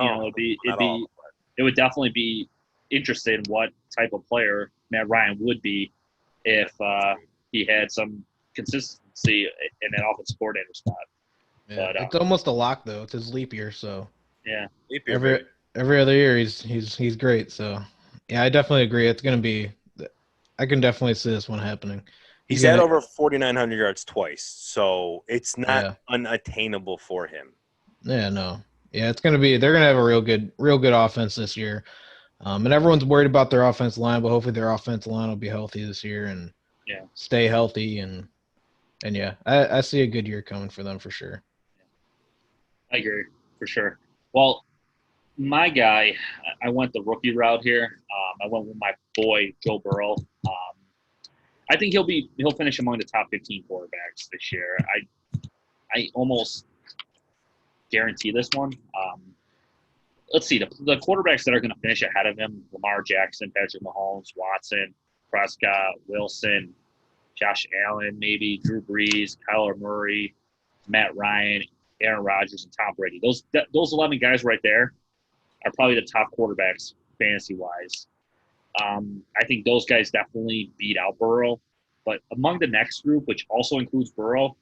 it would definitely be interesting what type of player Matt Ryan would be if he had some consistency in an offensive coordinator spot. Yeah, But it's almost a lock though. It's his leap year, so yeah, Leap year, every baby. every other year he's great. So yeah, I definitely agree. It's gonna be. I can definitely see this one happening. He's He's had gonna. over 4,900 yards twice, so it's not Yeah. unattainable for him. Yeah. No. Yeah, it's gonna be. They're gonna have a real good offense this year. And everyone's worried about their offensive line, but hopefully their offensive line will be healthy this year and yeah, stay healthy. And yeah, I see a good year coming for them for sure. I agree for sure. Well, my guy, I went the rookie route here. I went with my boy Joe Burrow. I think he'll finish among the top 15 quarterbacks this year. I almost guarantee this one. Let's see the quarterbacks that are going to finish ahead of him: Lamar Jackson, Patrick Mahomes, Watson, Prescott, Wilson, Josh Allen, maybe Drew Brees, Kyler Murray, Matt Ryan, Aaron Rodgers, and Tom Brady. Those 11 guys right there are probably the top quarterbacks fantasy wise. I think those guys definitely beat out Burrow. But among the next group, which also includes Burrow,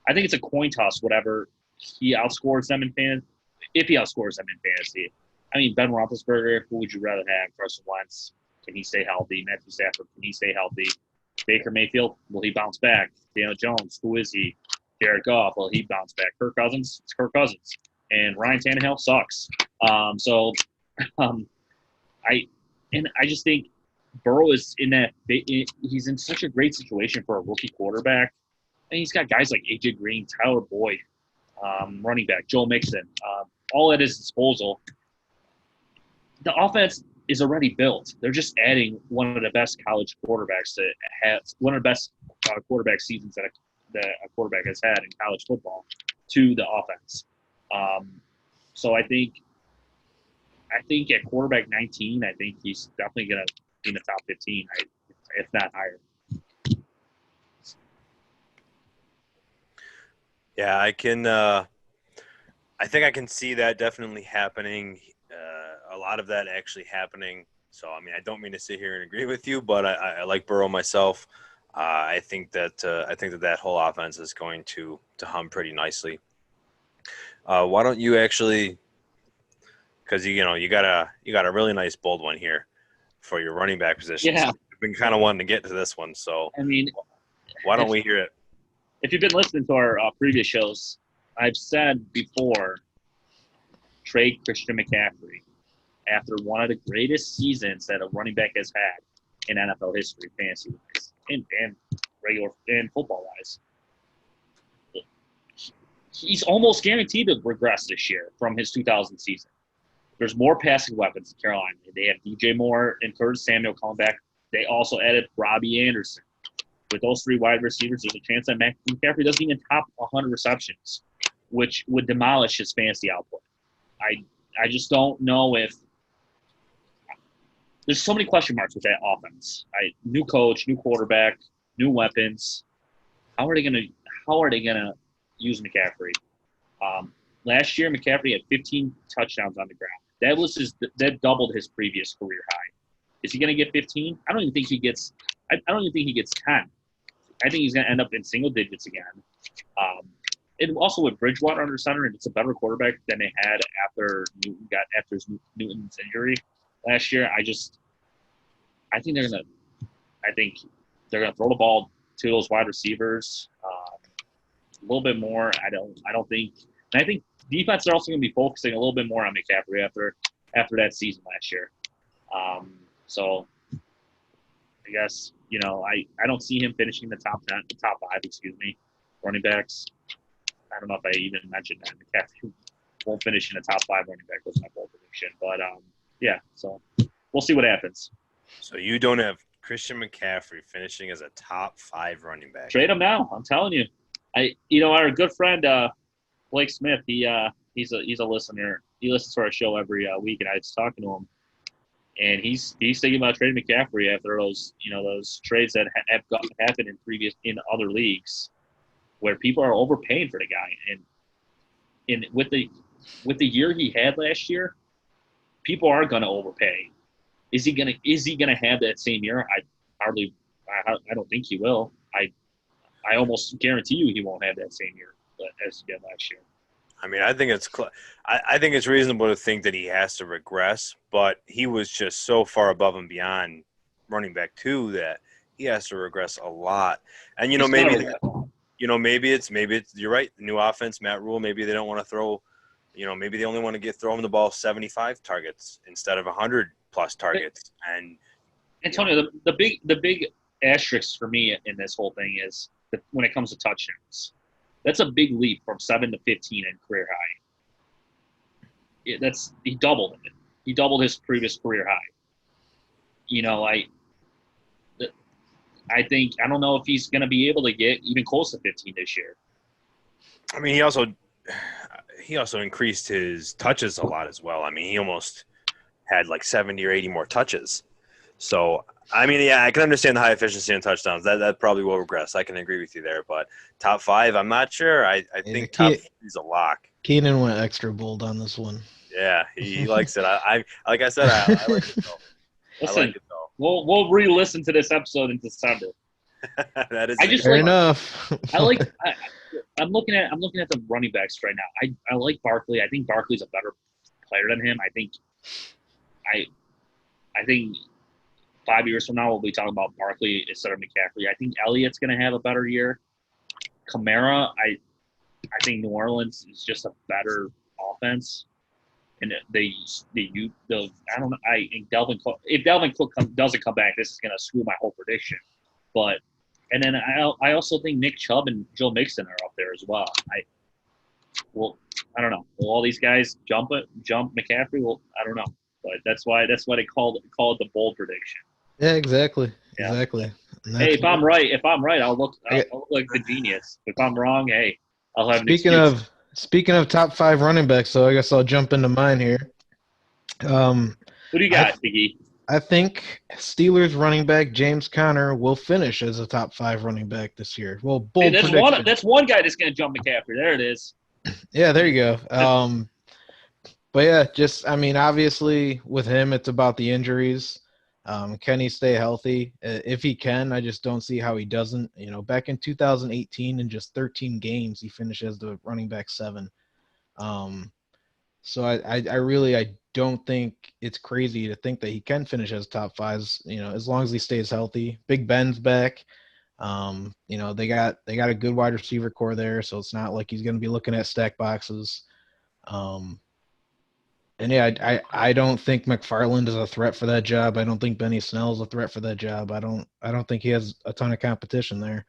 I think it's a coin toss. Whatever he outscores them in fantasy, if he outscores them in fantasy. I mean, Ben Roethlisberger, who would you rather have? Carson Wentz, can he stay healthy? Matthew Stafford, can he stay healthy? Baker Mayfield, will he bounce back? Daniel Jones, who is he? Jared Goff, will he bounce back? Kirk Cousins, it's Kirk Cousins. And Ryan Tannehill sucks. So um, I just think Burrow is he's in such a great situation for a rookie quarterback. And he's got guys like AJ Green, Tyler Boyd, running back, Joe Mixon, all at his disposal. The offense is already built. They're just adding one of the best college quarterbacks that has one of the best quarterback seasons that a quarterback has had in college football to the offense. So I think at quarterback 19, I think he's definitely going to be in the top 15, if not higher. Yeah, I can. I think I can see that definitely happening. A lot of that actually happening. So, I mean, I don't mean to sit here and agree with you, but I like Burrow myself. I think that whole offense is going to hum pretty nicely. Why don't you actually? Because you got a really nice bold one here for your running back position. Yeah. So I've been kind of wanting to get to this one. So I mean, why don't we hear it? if you've been listening to our previous shows, I've said before, trade Christian McCaffrey after one of the greatest seasons that a running back has had in NFL history, fantasy-wise, and regular and football-wise. He's almost guaranteed to regress this year from his 2000 season. There's more passing weapons in Carolina. They have DJ Moore and Curtis Samuel coming back. They also added Robbie Anderson. With those three wide receivers, there's a chance that McCaffrey doesn't even top 100 receptions, which would demolish his fantasy output. I just don't know if there's so many question marks with that offense. New coach, new quarterback, new weapons. How are they gonna use McCaffrey? Last year, McCaffrey had 15 touchdowns on the ground. That doubled his previous career high. Is he gonna get 15? I don't even think he gets 10. I think he's gonna end up in single digits again. And also with Bridgewater under center, and it's a better quarterback than they had after Newton's injury last year. I think they're gonna throw the ball to those wide receivers a little bit more. I think defense are also gonna be focusing a little bit more on McCaffrey after that season last year. So I guess I don't see him finishing the top 5, running backs. I don't know if I even mentioned that. McCaffrey won't finish in the top 5 running back was my bold prediction. But, yeah, so we'll see what happens. So you don't have Christian McCaffrey finishing as a top 5 running back. Trade him now. I'm telling you. Our good friend Blake Smith, he's a listener. He listens to our show every week, and I was talking to him. And he's thinking about trading McCaffrey after those trades that have happened in other leagues, where people are overpaying for the guy. And with the year he had last year, people are going to overpay. Is he gonna have that same year? I don't think he will. I almost guarantee you he won't have that same year as he did last year. I mean, I think I think it's reasonable to think that he has to regress, but he was just so far above and beyond running back 2 that he has to regress a lot. And He's maybe gonna- maybe it's you're right. The new offense, Matt Rule. Maybe they don't want to throw. Maybe they only want to throw him the ball 75 targets instead of 100 plus targets. And Antonio, the big asterisk for me in this whole thing is that when it comes to touchdowns, that's a big leap from 7 to 15 in career high. He doubled it. He doubled his previous career high. I think I don't know if he's going to be able to get even close to 15 this year. I mean, he also increased his touches a lot as well. I mean, he almost had like 70 or 80 more touches. So, I mean, yeah, I can understand the high efficiency in touchdowns. That probably will regress. I can agree with you there. But top 5, I'm not sure. I think top 3 is a lock. Keenan went extra bold on this one. Yeah, he likes it. I like I said, I like it though. Listen, I like it though. we'll re-listen to this episode in December. That is Fair enough. I'm looking at the running backs right now. I like Barkley. I think Barkley's a better player than him. I think 5 years from now we'll be talking about Barkley instead of McCaffrey. I think Elliott's going to have a better year. Kamara, I think New Orleans is just a better offense, and I don't know. I think if Dalvin Cook doesn't come back, this is going to screw my whole prediction. But and then I also think Nick Chubb and Joe Mixon are up there as well. I don't know. Will all these guys jump McCaffrey? Well, I don't know. But that's why they call it the bold prediction. Yeah, exactly. Yeah. Exactly. Hey, if I'm right, I'll look like the genius. If I'm wrong, hey, I'll have an excuse. Speaking of top 5 running backs, so I guess I'll jump into mine here. Who do you got, Biggie? I think Steelers running back James Conner will finish as a top 5 running back this year. Well, bold prediction. That's one guy that's going to jump McCaffrey. There it is. Yeah, there you go. But yeah, obviously with him, it's about the injuries. Can he stay healthy? If he can, I just don't see how he doesn't. Back in 2018, in just 13 games, he finished as the running back 7. So I don't think it's crazy to think that he can finish as top 5s. As long as he stays healthy. Big Ben's back. They got a good wide receiver core there, so it's not like he's going to be looking at stack boxes. And yeah, I don't think McFarland is a threat for that job. I don't think Benny Snell is a threat for that job. I don't think he has a ton of competition there,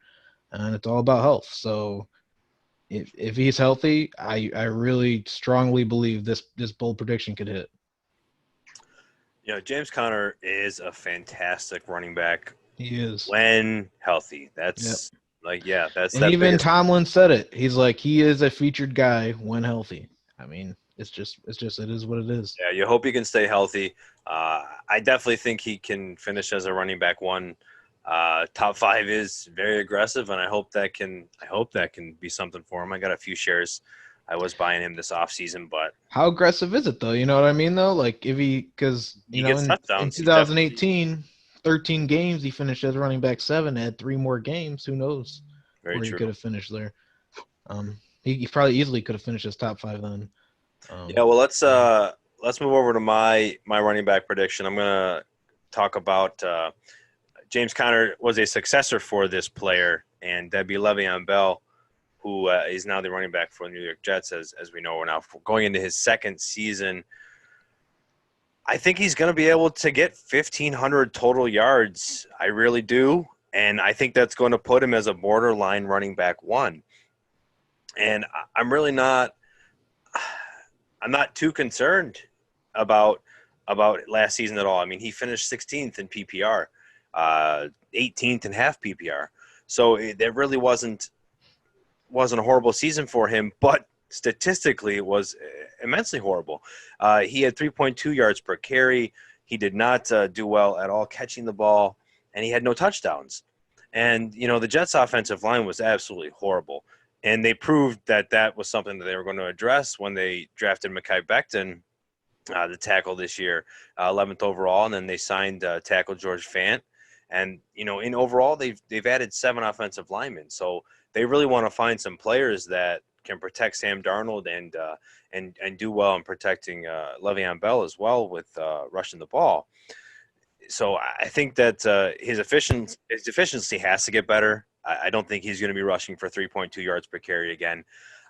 and it's all about health. So if he's healthy, I really strongly believe this bold prediction could hit. James Conner is a fantastic running back. He is when healthy. That's that's. And that even biggest... Tomlin said it. He's like, he is a featured guy when healthy. I mean, it is what it is. Yeah, you hope he can stay healthy. I definitely think he can finish as a running back 1. Top 5 is very aggressive, and I hope that can be something for him. I got a few shares. I was buying him this offseason, but how aggressive is it though? You know what I mean though? Like because in 2018, 13 games he finished as running back 7, had 3 more games. Who knows where he could have finished there? He probably easily could have finished as top 5 then. Well, let's move over to my running back prediction. I'm gonna talk about James Conner was a successor for this player, and that'd be Le'Veon Bell, who is now the running back for the New York Jets, as we know. We're now going into his 2nd season. I think he's going to be able to get 1,500 total yards. I really do, and I think that's going to put him as a borderline running back 1. And I'm really not too concerned about last season at all. I mean, he finished 16th in PPR, 18th in half PPR. So it really wasn't a horrible season for him, but statistically it was immensely horrible. He had 3.2 yards per carry. He did not do well at all catching the ball, and he had no touchdowns. And, the Jets' offensive line was absolutely horrible. And they proved that was something that they were going to address when they drafted Mekhi Becton, the tackle this year, 11th overall, and then they signed tackle George Fant. And, in overall, they've added 7 offensive linemen. So they really want to find some players that can protect Sam Darnold and do well in protecting Le'Veon Bell as well with rushing the ball. So I think that his efficiency has to get better. I don't think he's going to be rushing for 3.2 yards per carry again.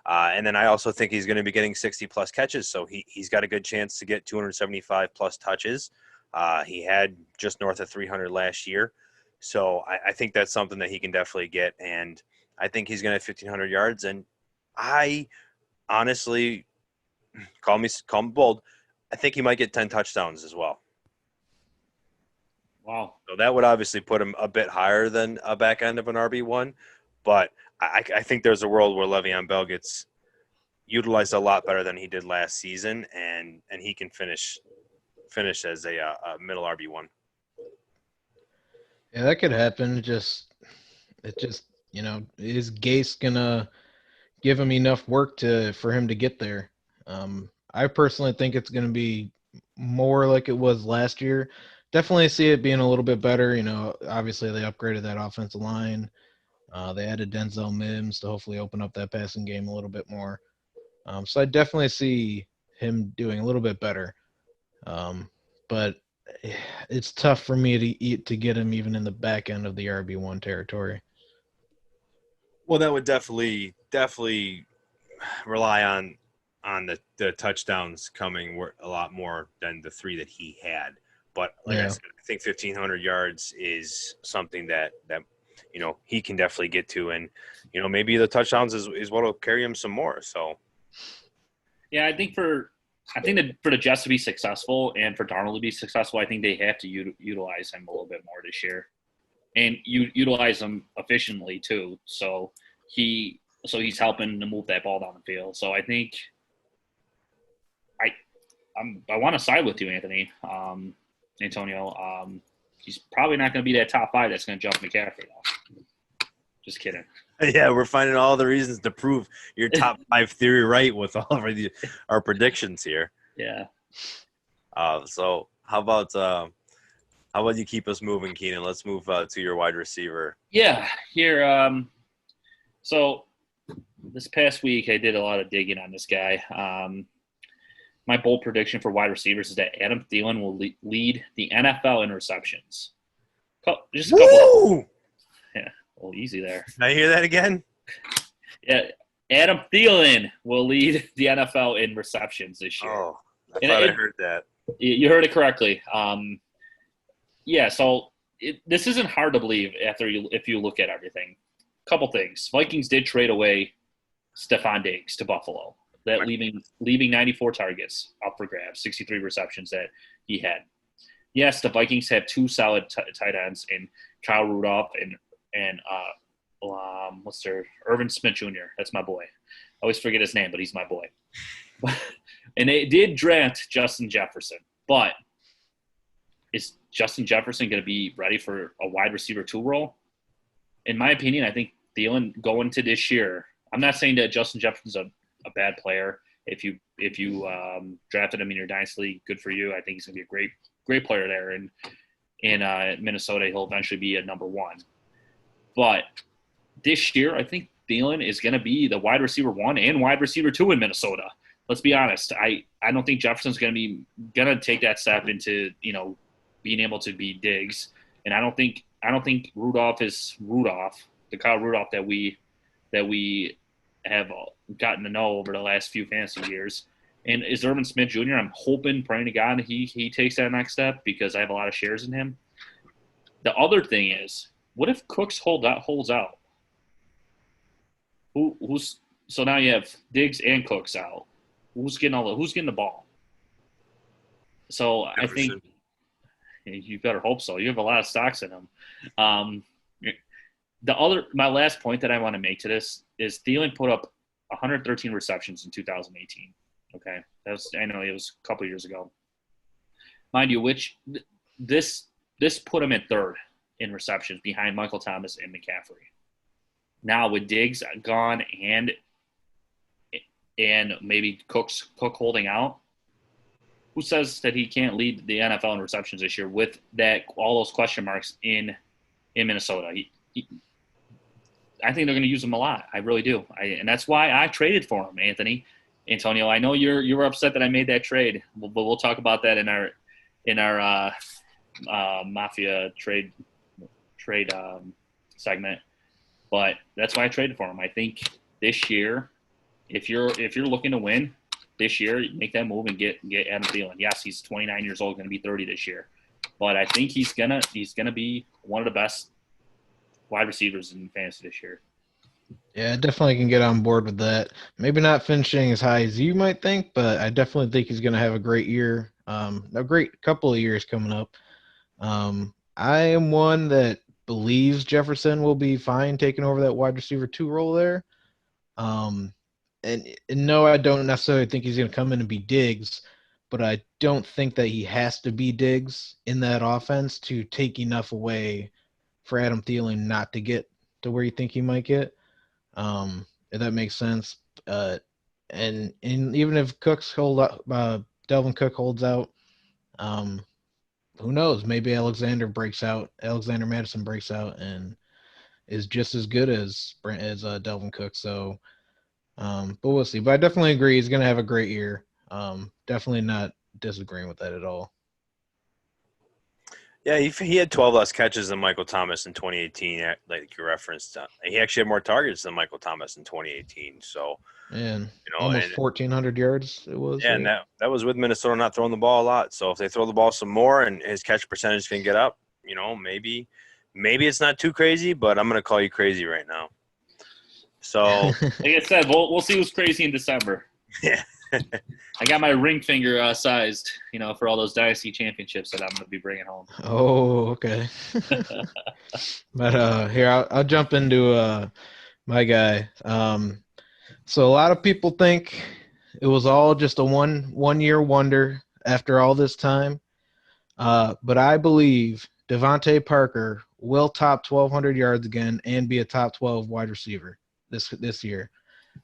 And then I also think he's going to be getting 60-plus catches, so he's got a good chance to get 275-plus touches. He had just north of 300 last year. So I think that's something that he can definitely get, and I think he's going to have 1,500 yards. And I honestly, call me bold, I think he might get 10 touchdowns as well. Wow. So that would obviously put him a bit higher than a back end of an RB1, but I think there's a world where Le'Veon Bell gets utilized a lot better than he did last season, and he can finish as a middle RB1. Yeah, that could happen. It just is Gase gonna give him enough work for him to get there? I personally think it's gonna be more like it was last year. Definitely see it being a little bit better. Obviously they upgraded that offensive line. They added Denzel Mims to hopefully open up that passing game a little bit more. So I definitely see him doing a little bit better. But it's tough for me to get him even in the back end of the RB1 territory. Well, that would definitely rely on the touchdowns coming a lot more than the 3 that he had. But like I said, I think 1,500 yards is something that he can definitely get to, and maybe the touchdowns is what will carry him some more. So yeah, I think that for the Jets to be successful and for Darnold to be successful, I think they have to utilize him a little bit more this year, and utilize him efficiently too. So he's helping to move that ball down the field. So I think I want to side with you, Antonio. He's probably not going to be that top 5 that's going to jump McCaffrey though. Just kidding. Yeah, we're finding all the reasons to prove your top 5 theory right with all of our predictions here. Yeah. So how about you keep us moving, Keenan? Let's move to your wide receiver. Yeah. Here. So this past week I did a lot of digging on this guy. My bold prediction for wide receivers is that Adam Thielen will lead the NFL in receptions. Just a couple. Yeah, a little easy there. Can I hear that again? Yeah, Adam Thielen will lead the NFL in receptions this year. Oh, I thought I heard that. You heard it correctly. Yeah, so this isn't hard to believe if you look at everything. Couple things. Vikings did trade away Stephon Diggs to Buffalo. That leaving 94 targets up for grabs, 63 receptions that he had. Yes, the Vikings have 2 solid tight ends in Kyle Rudolph and Irvin Smith Jr. That's my boy. I always forget his name, but he's my boy. And they did draft Justin Jefferson, but is Justin Jefferson going to be ready for a wide receiver 2 role? In my opinion, I think Thielen going to this year. I'm not saying that Justin Jefferson's a bad player. If you drafted him in your dynasty league, good for you. I think he's gonna be a great player there. And in Minnesota, he'll eventually be a number 1. But this year, I think Thielen is gonna be the wide receiver 1 and wide receiver 2 in Minnesota. Let's be honest. I don't think Jefferson's gonna take that step into being able to be Diggs. And I don't think Rudolph is Rudolph, the Kyle Rudolph that we have gotten to know over the last few fantasy years. And is Irvin Smith Jr., I'm hoping, praying to God he takes that next step because I have a lot of shares in him. The other thing is, what if Cooks holds out? So now you have Diggs and Cooks out. Who's getting the ball? So Jefferson. I think you better hope so. You have a lot of stocks in him. My last point that I want to make to this is Thielen put up 113 receptions in 2018. Okay, I know it was a couple of years ago, mind you. Which this put him at 3rd in receptions behind Michael Thomas and McCaffrey. Now with Diggs gone and maybe Cook holding out, who says that he can't lead the NFL in receptions this year with all those question marks in Minnesota? I think they're going to use him a lot. I really do. And that's why I traded for him, Antonio. I know you were upset that I made that trade, but we'll talk about that in our Mafia trade segment. But that's why I traded for him. I think this year, if you're looking to win this year, make that move and get Adam Thielen. Yes, he's 29 years old, going to be 30 this year, but I think he's gonna be one of the best wide receivers in fantasy this year. Yeah, I definitely can get on board with that. Maybe not finishing as high as you might think, but I definitely think he's going to have a great year, a great couple of years coming up. I am one that believes Jefferson will be fine taking over that wide receiver 2 role there. And no, I don't necessarily think he's going to come in and be Diggs, but I don't think that he has to be Diggs in that offense to take enough away for Adam Thielen not to get to where you think he might get. If that makes sense. And even if Delvin Cook holds out, who knows? Maybe Alexander Madison breaks out and is just as good as Delvin Cook. So, but we'll see. But I definitely agree he's going to have a great year. Definitely not disagreeing with that at all. Yeah, he had 12 less catches than Michael Thomas in 2018, like you referenced. He actually had more targets than Michael Thomas in 2018. So, and almost 1,400 yards it was. Yeah, right? And that was with Minnesota not throwing the ball a lot. So if they throw the ball some more and his catch percentage can get up, maybe it's not too crazy, but I'm going to call you crazy right now. So, like I said, we'll see who's crazy in December. Yeah. I got my ring finger sized, for all those Dynasty championships that I'm going to be bringing home. Oh, okay. But here, I'll jump into my guy. So a lot of people think it was all just a one-year wonder after all this time. But I believe Devontae Parker will top 1,200 yards again and be a top 12 wide receiver this year.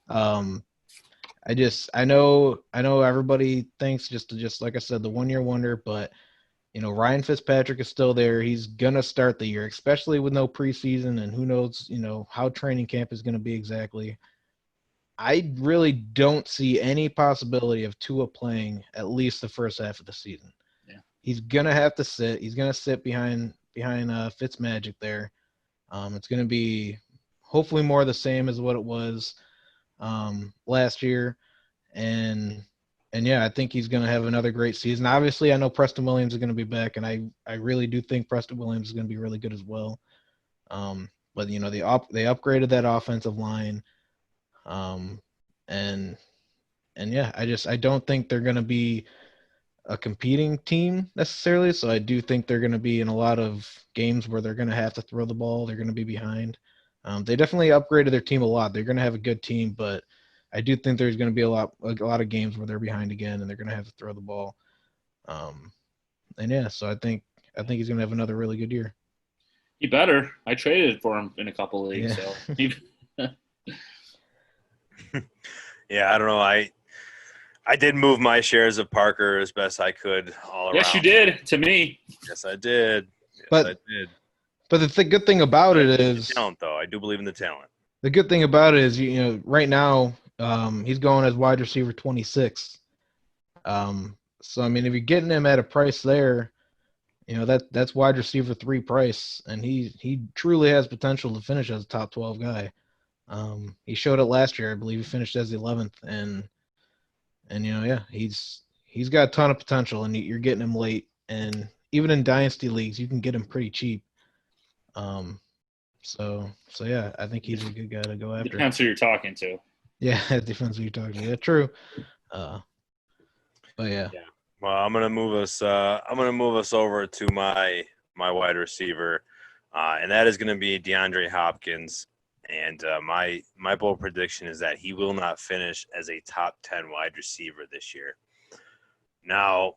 I know everybody thinks just like I said, the 1-year wonder, but Ryan Fitzpatrick is still there. He's gonna start the year, especially with no preseason, and who knows, how training camp is gonna be exactly. I really don't see any possibility of Tua playing at least the first half of the season. Yeah. He's gonna have to sit. He's gonna sit behind Fitzmagic there. It's gonna be hopefully more the same as what it was last year, and yeah, I think he's going to have another great season. Obviously, I know Preston Williams is going to be back, and I really do think Preston Williams is going to be really good as well. But they upgraded that offensive line, and yeah, I don't think they're going to be a competing team necessarily. So I do think they're going to be in a lot of games where they're going to have to throw the ball. They're going to be behind. They definitely upgraded their team a lot. They're going to have a good team, but I do think there's going to be a lot of games where they're behind again, and they're going to have to throw the ball. And yeah, so I think he's going to have another really good year. He better. I traded for him in a couple of leagues. Yeah. So. Yeah, I don't know. I did move my shares of Parker as best I could all around. Yes, you did. To me. Yes, I did. But the good thing about it is talent, though. I do believe in the talent. The good thing about it is, right now, he's going as wide receiver 26. So I mean, if you're getting him at a price there, that's wide receiver 3 price, and he truly has potential to finish as a top 12 guy. He showed it last year. I believe he finished as the 11th, and yeah, he's got a ton of potential, and you're getting him late, and even in dynasty leagues, you can get him pretty cheap. So yeah, I think he's a good guy to go after. Depends who you're talking to. Yeah, it depends who you're talking to. Yeah, true. But yeah. Well, I'm gonna move us over to my wide receiver, and that is gonna be DeAndre Hopkins. And my bold prediction is that he will not finish as a top 10 wide receiver this year. Now,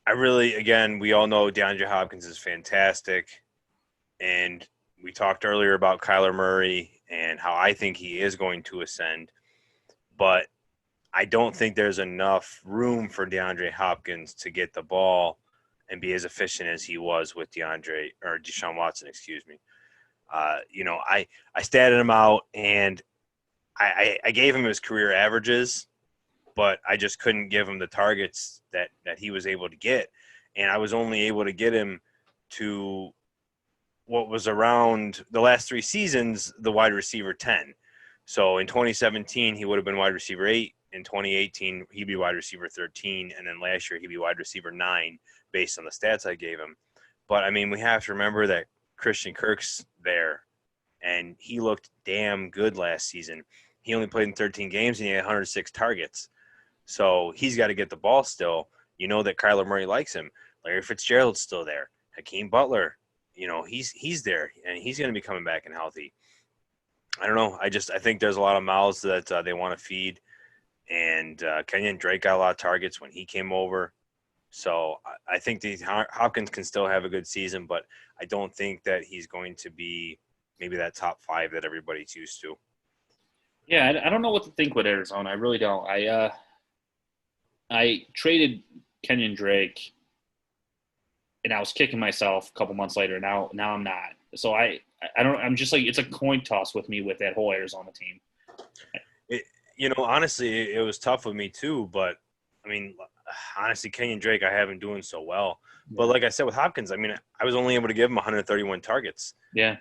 we all know DeAndre Hopkins is fantastic, and we talked earlier about Kyler Murray and how I think he is going to ascend, but I don't think there's enough room for DeAndre Hopkins to get the ball and be as efficient as he was with Deshaun Watson, excuse me. I statted him out, and I gave him his career averages, but I just couldn't give him the targets that he was able to get. And I was only able to get him to what was around the last 3 seasons, the wide receiver 10. So in 2017, he would have been wide receiver 8. In 2018, he'd be wide receiver 13. And then last year, he'd be wide receiver 9 based on the stats I gave him. But, I mean, we have to remember that Christian Kirk's there, and he looked damn good last season. He only played in 13 games, and he had 106 targets. So he's got to get the ball still. You know that Kyler Murray likes him. Larry Fitzgerald's still there. Hakeem Butler, he's there, and he's going to be coming back and healthy. I don't know. I think there's a lot of mouths that they want to feed, and Kenyon Drake got a lot of targets when he came over. So I think Hopkins can still have a good season, but I don't think that he's going to be maybe that top 5 that everybody's used to. Yeah, I don't know what to think with Arizona. I really don't. I traded Kenyon Drake, and I was kicking myself a couple months later. Now I'm not. So I don't. I'm just like, it's a coin toss with me with that whole Arizona team. Honestly, it was tough with me too. But I mean, honestly, Kenyon Drake, I have him doing so well. Yeah. But like I said with Hopkins, I mean, I was only able to give him 131 targets. Yeah.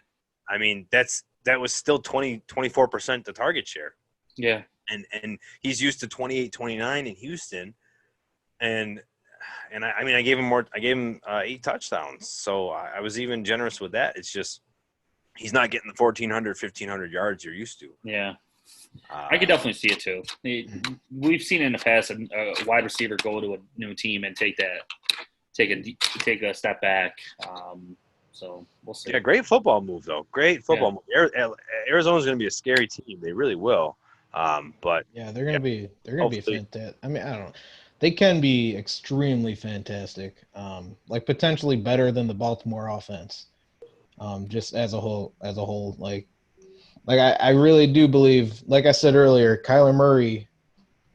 I mean, that was still 24% the target share. Yeah. And he's used to 28, 29 in Houston. And I gave him more. I gave him 8 touchdowns. So I was even generous with that. It's just he's not getting the 1,400, 1,500 yards you're used to. Yeah. I could definitely see it too. We've seen in the past a wide receiver go to a new team and take a step back. So we'll see. Yeah, great football move though. Great football move. Arizona's going to be a scary team. They really will. But yeah, they're going to be fantastic. I mean, I don't know. They can be extremely fantastic. Like potentially better than the Baltimore offense. Just as a whole, like I really do believe, like I said earlier, Kyler Murray,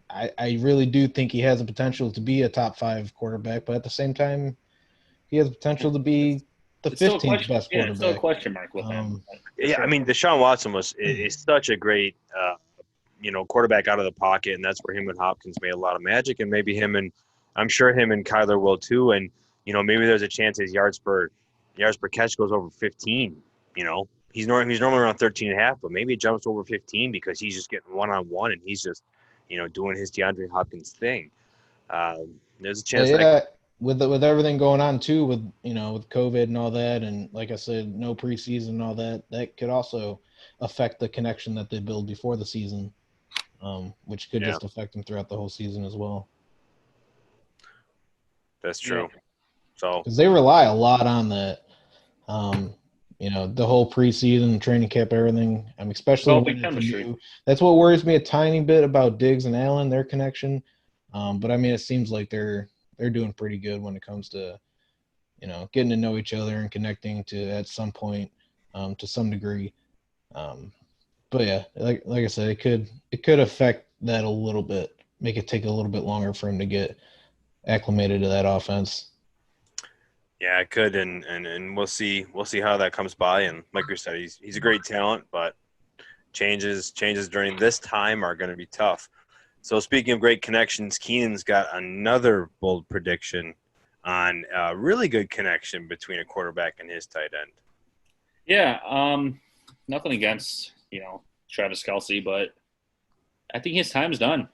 I really do think he has the potential to be a top 5 quarterback, but at the same time, he has the potential to be the 15th best quarterback. Yeah, it's still a question mark with him. I mean, Deshaun Watson is such a great, quarterback out of the pocket, and that's where him and Hopkins made a lot of magic, and maybe I'm sure him and Kyler will too, and maybe there's a chance his yards per catch goes over 15. He's normally around 13 and a half, but maybe it jumps over 15 because he's just getting one-on-one and he's just doing his DeAndre Hopkins thing. There's a chance with everything going on too, with with COVID and all that, and like I said, no preseason and all that could also affect the connection that they build before the season, which could just affect them throughout the whole season as well. That's true. So because they rely a lot on that, the whole preseason, training camp, everything. Especially when it's new. That's what worries me a tiny bit about Diggs and Allen, their connection. But I mean, it seems like they're doing pretty good when it comes to, getting to know each other and connecting to at some point, to some degree. But yeah, like I said, it could affect that a little bit, make it take a little bit longer for him to get acclimated to that offense. Yeah, it could, and we'll see how that comes by. And like you said, he's a great talent, but changes during this time are going to be tough. So speaking of great connections, Keenan's got another bold prediction on a really good connection between a quarterback and his tight end. Yeah, nothing against Travis Kelce, but I think his time's done.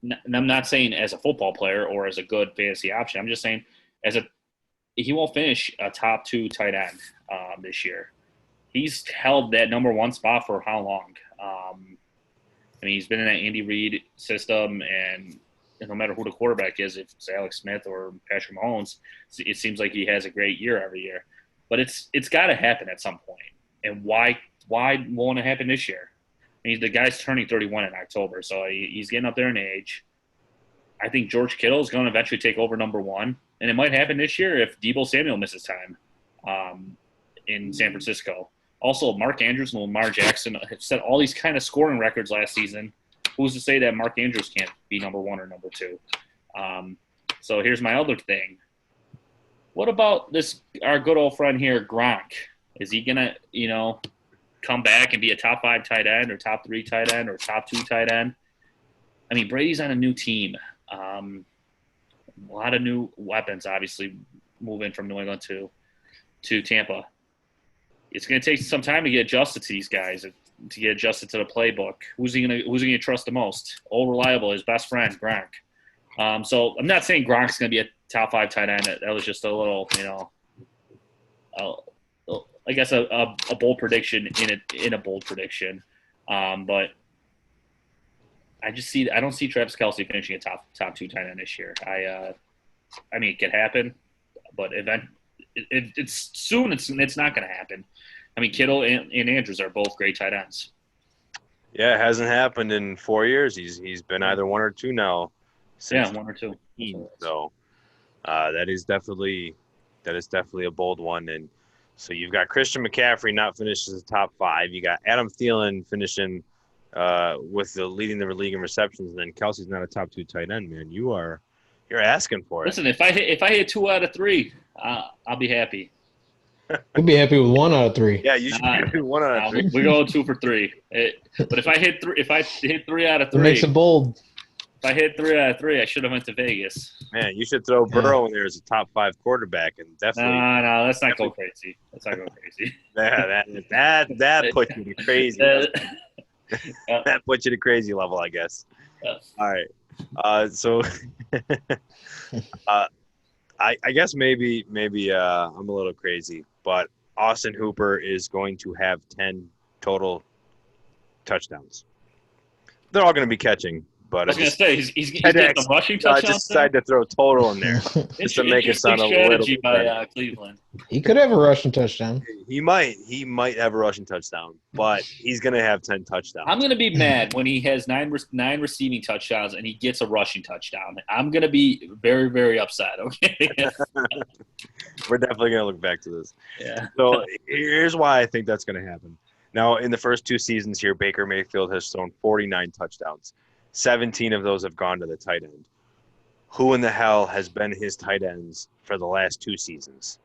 And I'm not saying as a football player or as a good fantasy option. I'm just saying he won't finish a top 2 tight end this year. He's held that number 1 spot for how long? I mean, he's been in that Andy Reid system, and no matter who the quarterback is, if it's Alex Smith or Patrick Mahomes, it seems like he has a great year every year. But it's got to happen at some point. And why won't it happen this year? I mean, the guy's turning 31 in October, so he's getting up there in age. I think George Kittle is going to eventually take over number 1, and it might happen this year if Deebo Samuel misses time in San Francisco. Also, Mark Andrews and Lamar Jackson have set all these kind of scoring records last season. Who's to say that Mark Andrews can't be number 1 or number 2? So here's my other thing. What about our good old friend here, Gronk? Is he gonna, come back and be a top 5 tight end or top 3 tight end or top 2 tight end? I mean, Brady's on a new team. A lot of new weapons, obviously, moving from New England to Tampa. It's going to take some time to get adjusted to these guys, to get adjusted to the playbook. Who's he gonna trust the most? All reliable, his best friend, Gronk. So I'm not saying Gronk's going to be a top 5 tight end. That was just a little, I guess a bold prediction in a bold prediction. But I don't see Travis Kelce finishing a top 2 tight end this year. I mean, it could happen, but it's soon. It's not going to happen. I mean, Kittle and Andrews are both great tight ends. Yeah, it hasn't happened in 4 years. He's been either 1 or 2 now. Yeah, 1 or 2. So that is definitely a bold one. And so you've got Christian McCaffrey not finished as a top 5. You got Adam Thielen finishing with leading the league in receptions, and then Kelsey's not a top 2 tight end. Man, you're asking for it. Listen, if I hit 2 out of 3, I'll be happy. We'll be happy with 1 out of 3. Yeah, you should be 1 out of 3. We go 2 for 3. But if I hit 3 out of 3, It makes it bold. If I hit 3 out of 3, I should have went to Vegas. Man, you should throw Burrow in there as a top 5 quarterback, and definitely. No, let's not go crazy. Yeah, that puts you to crazy. That puts you to crazy level, I guess. All right. So, I guess maybe I'm a little crazy, but Austin Hooper is going to have 10 total touchdowns. They're all going to be catching. But I was going to say, he's getting the rushing touchdowns. I just decided to throw total in there just to make it sound a little bit by Cleveland. He could have a rushing touchdown. He might have a rushing touchdown, but he's going to have 10 touchdowns. I'm going to be mad when he has nine receiving touchdowns and he gets a rushing touchdown. I'm going to be very, very upset, okay? We're definitely going to look back to this. Yeah. So here's why I think that's going to happen. Now, in the first 2 seasons here, Baker Mayfield has thrown 49 touchdowns. 17 of those have gone to the tight end. Who in the hell has been his tight ends for the last 2 seasons?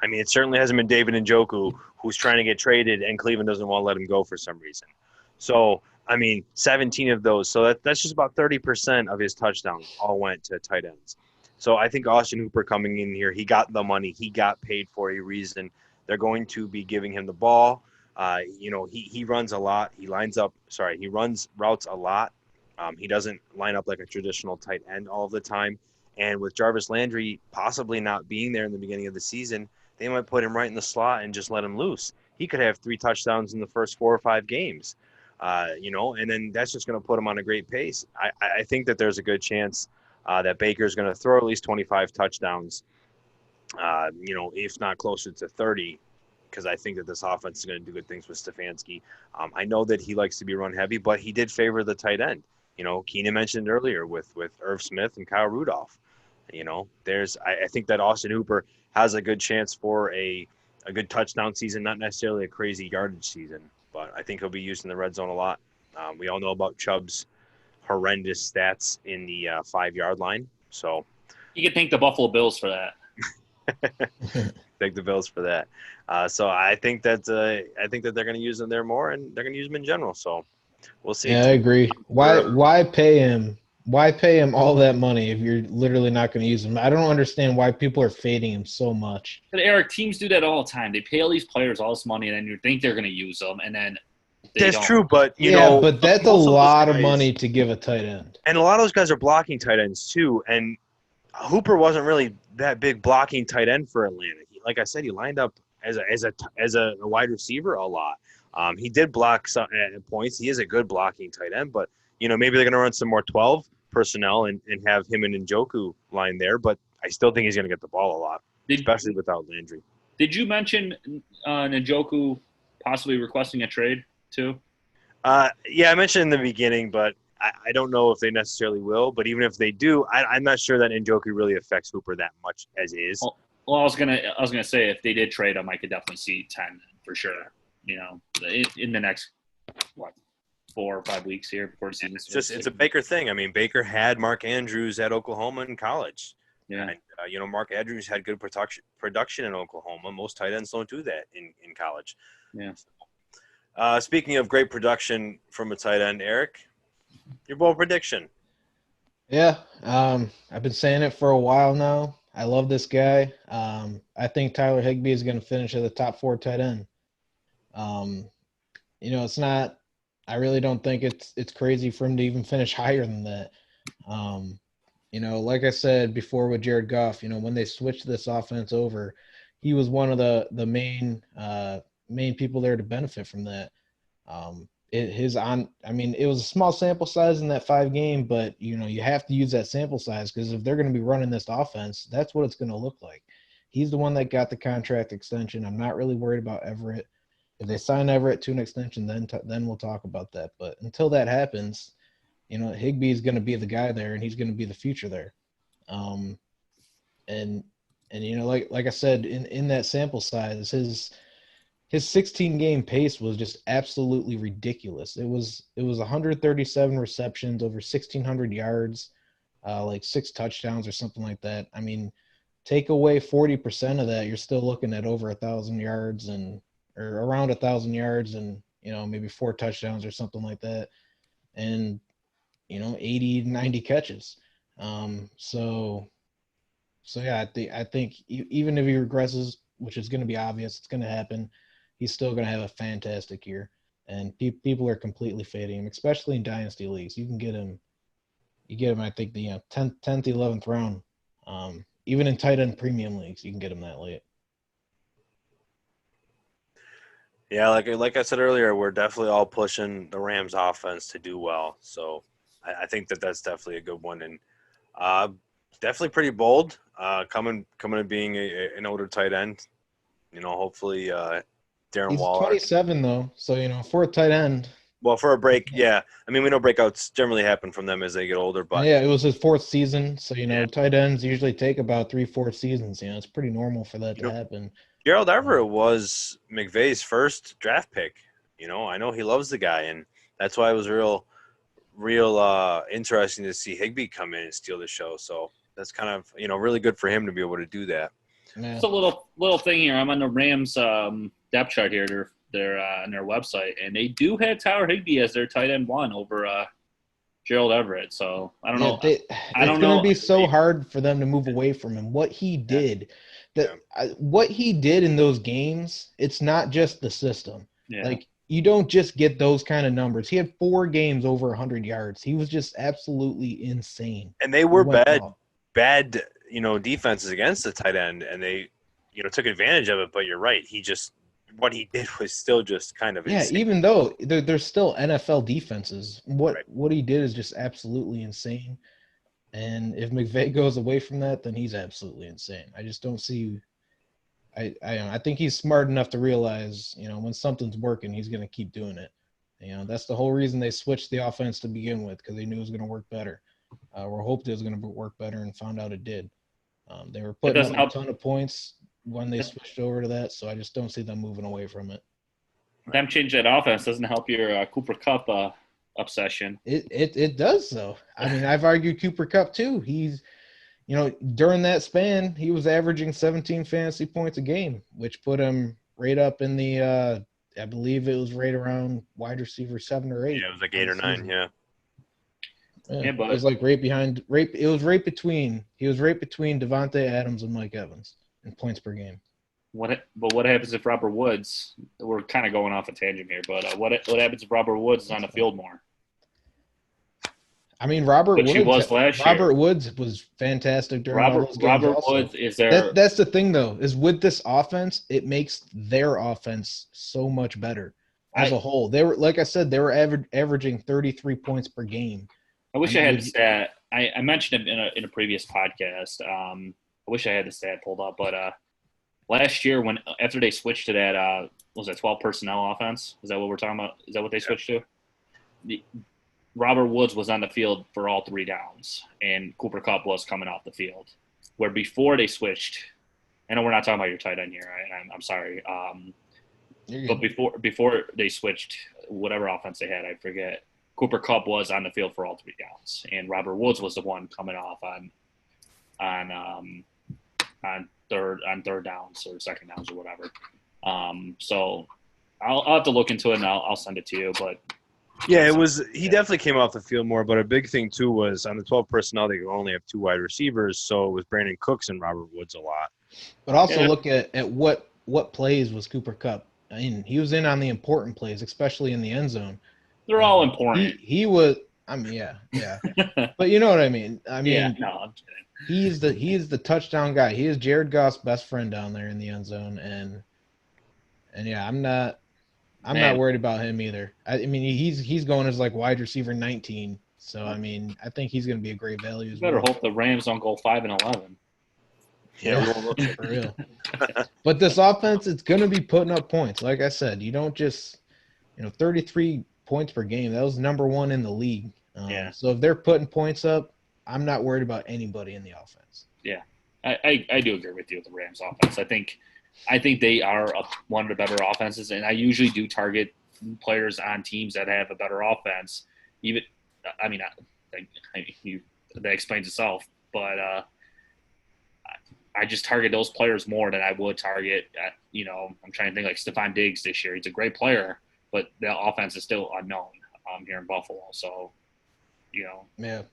I mean, it certainly hasn't been David Njoku, who's trying to get traded, and Cleveland doesn't want to let him go for some reason. So, I mean, 17 of those. So that's just about 30% of his touchdowns all went to tight ends. So I think Austin Hooper coming in here, he got the money. He got paid for a reason. They're going to be giving him the ball. He runs a lot. He runs routes a lot. He doesn't line up like a traditional tight end all of the time. And with Jarvis Landry possibly not being there in the beginning of the season, they might put him right in the slot and just let him loose. He could have 3 touchdowns in the first 4 or 5 games, and then that's just going to put him on a great pace. I think that there's a good chance that Baker's going to throw at least 25 touchdowns, if not closer to 30, because I think that this offense is going to do good things with Stefanski. I know that he likes to be run heavy, but he did favor the tight end. Keenan mentioned earlier with Irv Smith and Kyle Rudolph. I think that Austin Hooper has a good chance for a good touchdown season, not necessarily a crazy yardage season, but I think he'll be used in the red zone a lot. We all know about Chubb's horrendous stats in the 5-yard line. So you can thank the Buffalo Bills for that. Thank the Bills for that. So I think that they're going to use him there more, and they're going to use him in general. So we'll see. Yeah, I agree. Why pay him? Why pay him all that money if you're literally not going to use him? I don't understand why people are fading him so much. But Eric, teams do that all the time. They pay all these players all this money, and then you think they're going to use them, and then that's don't. true. But but that's a lot of money to give a tight end. And a lot of those guys are blocking tight ends too. And Hooper wasn't really that big blocking tight end for Atlanta. Like I said, he lined up as a wide receiver a lot. He did block some at points. He is a good blocking tight end, but maybe they're going to run some more 12 personnel and have him and Njoku line there. But I still think he's going to get the ball a lot, especially without Landry. Did you mention Njoku possibly requesting a trade too? Yeah, I mentioned in the beginning, but I don't know if they necessarily will. But even if they do, I'm not sure that Njoku really affects Hooper that much as is. Well, I was gonna say if they did trade him, I could definitely see 10 for sure. In the next 4 or 5 weeks here before the season starts. It's a Baker thing. I mean, Baker had Mark Andrews at Oklahoma in college. Yeah. And, Mark Andrews had good production in Oklahoma. Most tight ends don't do that in college. Yeah. Speaking of great production from a tight end, Eric, your bold prediction. Yeah, I've been saying it for a while now. I love this guy. I think Tyler Higbee is going to finish as a top 4 tight end. Um, it's not. I really don't think it's crazy for him to even finish higher than that. Like I said before with Jared Goff, when they switched this offense over, he was one of the main people there to benefit from that. It was a small sample size in that 5 game, but you have to use that sample size because if they're going to be running this offense, that's what it's going to look like. He's the one that got the contract extension. I'm not really worried about Everett. If they sign Everett to an extension, then we'll talk about that. But until that happens, Higbee is going to be the guy there, and he's going to be the future there. And like I said, in that sample size, his 16-game pace was just absolutely ridiculous. It was 137 receptions, over 1,600 yards, like 6 touchdowns or something like that. I mean, take away 40% of that, you're still looking at over 1,000 yards or around 1,000 yards and maybe 4 touchdowns or something like that, and 80, 90 catches. So yeah, I think even if he regresses, which is going to be obvious, it's going to happen, he's still going to have a fantastic year. And people are completely fading him, especially in dynasty leagues. You get him, I think, the 10th, 11th round. Even in tight end premium leagues, you can get him that late. Yeah, like I said earlier, we're definitely all pushing the Rams offense to do well. So I think that's definitely a good one, and definitely pretty bold. Coming to being an older tight end, hopefully Darren He's Waller. 27 though, so for a tight end. Well, for a break, yeah. I mean, we know breakouts generally happen from them as they get older, but yeah, it was his 4th season, so Yeah. tight ends usually take about 3-4 seasons. It's pretty normal for that to happen. Gerald Everett was McVay's first draft pick. I know he loves the guy, and that's why it was real interesting to see Higbee come in and steal the show. So that's kind of really good for him to be able to do that. Yeah. Just a little thing here. I'm on the Rams depth chart here. They're on their website, and they do have Tyler Higbee as their tight end 1 over Gerald Everett. So I don't know. I don't know. It's going to be so hard for them to move away from him. What he did, what he did in those games, it's not just the system. Yeah. Like, you don't just get those kind of numbers. He had 4 games over 100 yards. He was just absolutely insane. And they were bad, defenses against the tight end, and they, took advantage of it. But you're right. What he did was still just kind of insane. Even though there's still NFL defenses, what he did is just absolutely insane. And if McVay goes away from that, then he's absolutely insane. I just don't see. I think he's smart enough to realize, when something's working, he's going to keep doing it. That's the whole reason they switched the offense to begin with, because they knew it was going to work better, or hoped it was going to work better, and found out it did. They were putting up a ton of points when they switched over to that, so I just don't see them moving away from it. Them changing that offense doesn't help your Cooper Kupp obsession. It does, though. I mean, I've argued Cooper Kupp too. He's, during that span, he was averaging 17 fantasy points a game, which put him right up in the, I believe it was right around wide receiver 7 or 8. Yeah, it was like 8 or 9, yeah. Yeah, but it was like right between Devontae Adams and Mike Evans in points per game. But what happens if Robert Woods? We're kind of going off a tangent here, but what happens if Robert Woods is on the field more? I mean, Robert Woods was fantastic during all those games. Robert Woods is there. That's the thing, though, is with this offense, it makes their offense so much better as a whole. They were, like I said, they were averaging 33 points per game. I wish I had the stat. I mentioned it in a previous podcast. I wish I had the stat pulled up, but last year after they switched to that, was that 12 personnel offense? Is that what we're talking about? Is that what they switched to? Robert Woods was on the field for all 3 downs, and Cooper Kupp was coming off the field. Where before they switched, I know we're not talking about your tight end here. I'm sorry. But before they switched, whatever offense they had, I forget, Cooper Kupp was on the field for all 3 downs, and Robert Woods was the one coming off on on third downs or second downs or whatever. So I'll have to look into it and I'll send it to you. But yeah, it was. He definitely came off the field more, but a big thing too was on the 12 personnel they could only have 2 wide receivers, so it was Brandon Cooks and Robert Woods a lot. But also look at what plays was Cooper Kupp. I mean, he was in on the important plays, especially in the end zone. They're all important. He was. I mean, yeah. But you know what I mean. I mean, yeah, no, I'm kidding. He is the touchdown guy. He is Jared Goff's best friend down there in the end zone, and yeah, I'm not worried about him either. I mean, he's going as like wide receiver 19. So I mean, I think he's going to be a great value as well. Better hope the Rams don't go 5-11. Yeah, for real. But this offense, it's going to be putting up points. Like I said, you don't just 33 points per game. That was number 1 in the league. So if they're putting points up, I'm not worried about anybody in the offense. Yeah, I do agree with you with the Rams offense. I think they are one of the better offenses, and I usually do target players on teams that have a better offense. Even, I mean, that explains itself, but I just target those players more than I would target. I'm trying to think like Stephon Diggs this year. He's a great player, but the offense is still unknown here in Buffalo. So, Yeah.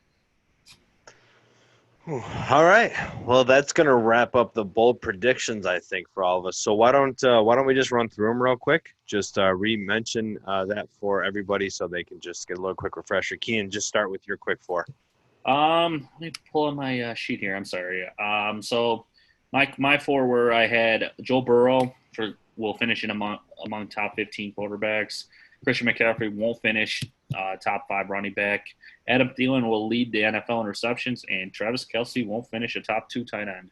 All right. Well, that's going to wrap up the bold predictions, I think, for all of us. So why don't we just run through them real quick? Just re-mention that for everybody so they can just get a little quick refresher. Kean, just start with your quick 4. Let me pull up my sheet here. I'm sorry. So my 4 were I had Joe Burrow will finish in among top 15 quarterbacks. Christian McCaffrey won't finish top 5 running back. Adam Thielen will lead the NFL in receptions, and Travis Kelce won't finish a top 2 tight end.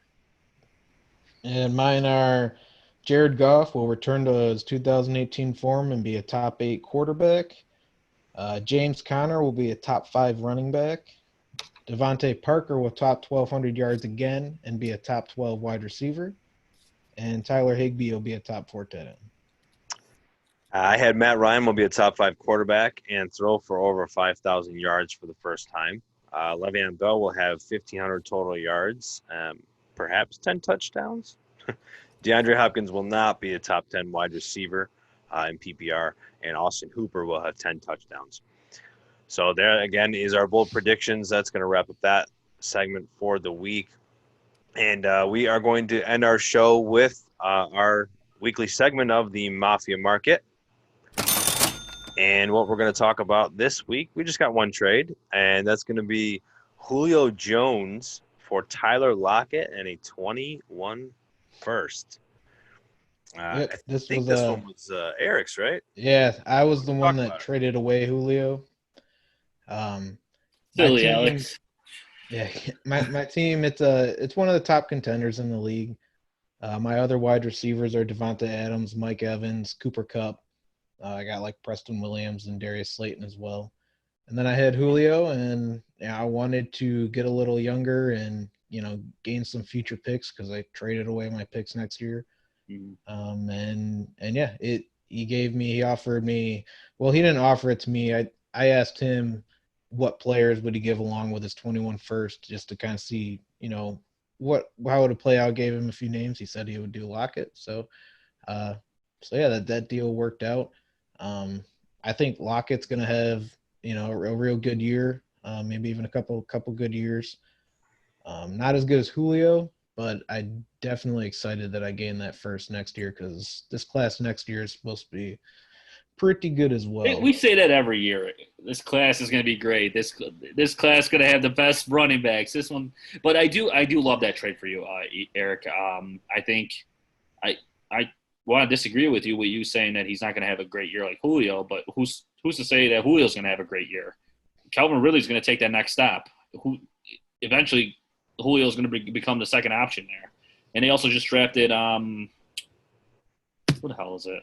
And mine are Jared Goff will return to his 2018 form and be a top 8 quarterback. James Conner will be a top 5 running back. Devontae Parker will top 1,200 yards again and be a top 12 wide receiver. And Tyler Higbee will be a top 4 tight end. I had Matt Ryan will be a top 5 quarterback and throw for over 5,000 yards for the first time. Le'Veon Bell will have 1,500 total yards, perhaps 10 touchdowns. DeAndre Hopkins will not be a top 10 wide receiver in PPR, and Austin Hooper will have 10 touchdowns. So there, again, is our bold predictions. That's going to wrap up that segment for the week. And we are going to end our show with our weekly segment of the Mafia Market. And what we're going to talk about this week, we just got one trade, and that's going to be Julio Jones for Tyler Lockett and a 21 first. I think this one was Eric's, right? Yeah, I was the one that traded away Julio. Silly Alex. Yeah, my team, it's one of the top contenders in the league. My other wide receivers are Devonta Adams, Mike Evans, Cooper Kupp. I got like Preston Williams and Darius Slayton as well. And then I had Julio, and I wanted to get a little younger and, gain some future picks because I traded away my picks next year. Mm-hmm. He offered me, well, he didn't offer it to me. I asked him what players would he give along with his 21 first just to kind of see, how would it play out. Gave him a few names. He said he would do Lockett. So that deal worked out. I think Lockett's going to have, a real good year, maybe even a couple good years. Not as good as Julio, but I'm definitely excited that I gained that first next year because this class next year is supposed to be pretty good as well. We say that every year. This class is going to be great. This class is going to have the best running backs. This one, but I do love that trade for you, Eric. I think I want to disagree with you saying that he's not going to have a great year like Julio, but who's to say that Julio's going to have a great year? Calvin Ridley's going to take that next step. Eventually, Julio's going to become the second option there. And they also just drafted what the hell is it?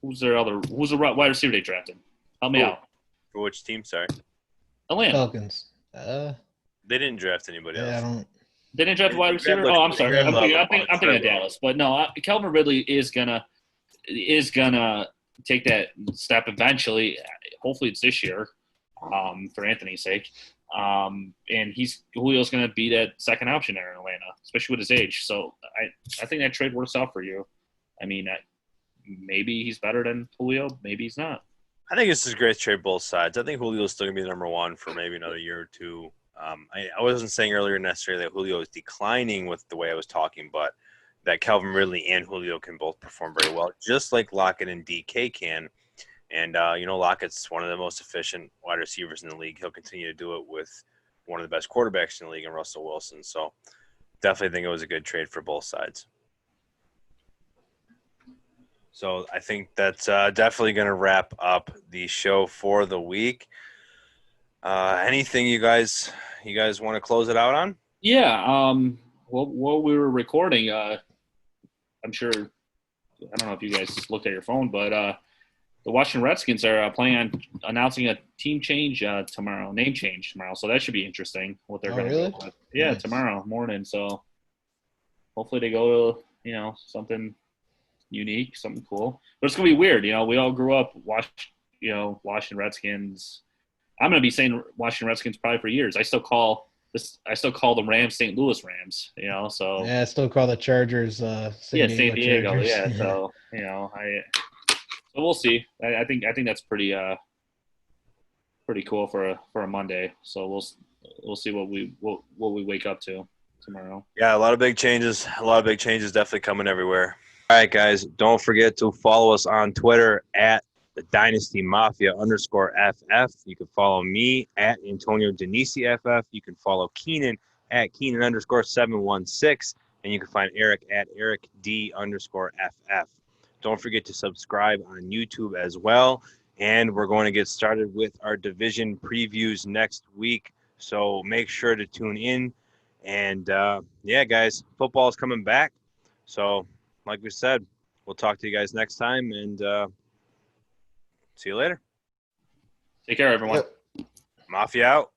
Who's the wide receiver they drafted? Help me out. For which team? Sorry. Atlanta. Falcons. They didn't draft anybody else. They didn't draft a wide receiver? Oh, I'm sorry. I'm thinking of Dallas. But no, Calvin Ridley is gonna take that step eventually. Hopefully it's this year, for Anthony's sake. And Julio's going to be that second option there in Atlanta, especially with his age. So I think that trade works out for you. I mean, maybe he's better than Julio. Maybe he's not. I think this is a great trade both sides. I think Julio's still going to be number one for maybe another year or two. I wasn't saying earlier necessarily that Julio is declining with the way I was talking, but that Calvin Ridley and Julio can both perform very well, just like Lockett and DK can. And, Lockett's one of the most efficient wide receivers in the league. He'll continue to do it with one of the best quarterbacks in the league in Russell Wilson. So definitely think it was a good trade for both sides. So I think that's definitely going to wrap up the show for the week. Anything you guys want to close it out on? Yeah. While we were recording, I'm sure, I don't know if you guys looked at your phone, but the Washington Redskins are planning on announcing a team change tomorrow, name change tomorrow. So that should be interesting what they're going to really? go with. Yeah, nice. Tomorrow morning. So hopefully they go to, something unique, something cool. But it's going to be weird. We all grew up Washington Redskins. I'm going to be saying Washington Redskins probably for years. I still call the Rams St. Louis Rams, so. Yeah, I still call the Chargers San Diego. Chargers. Yeah, so, so we'll see. I think that's pretty cool for a Monday. So we'll see what we wake up to tomorrow. Yeah, a lot of big changes. Definitely coming everywhere. All right, guys, don't forget to follow us on Twitter at the Dynasty Mafia _FF. You can follow me at Antonio Denisi FF. You can follow Keenan at Keenan _716. And you can find Eric at Eric D _FF. Don't forget to subscribe on YouTube as well. And we're going to get started with our division previews next week. So make sure to tune in. And, guys, football is coming back. So, like we said, we'll talk to you guys next time. And see you later. Take care, everyone. Mafia out.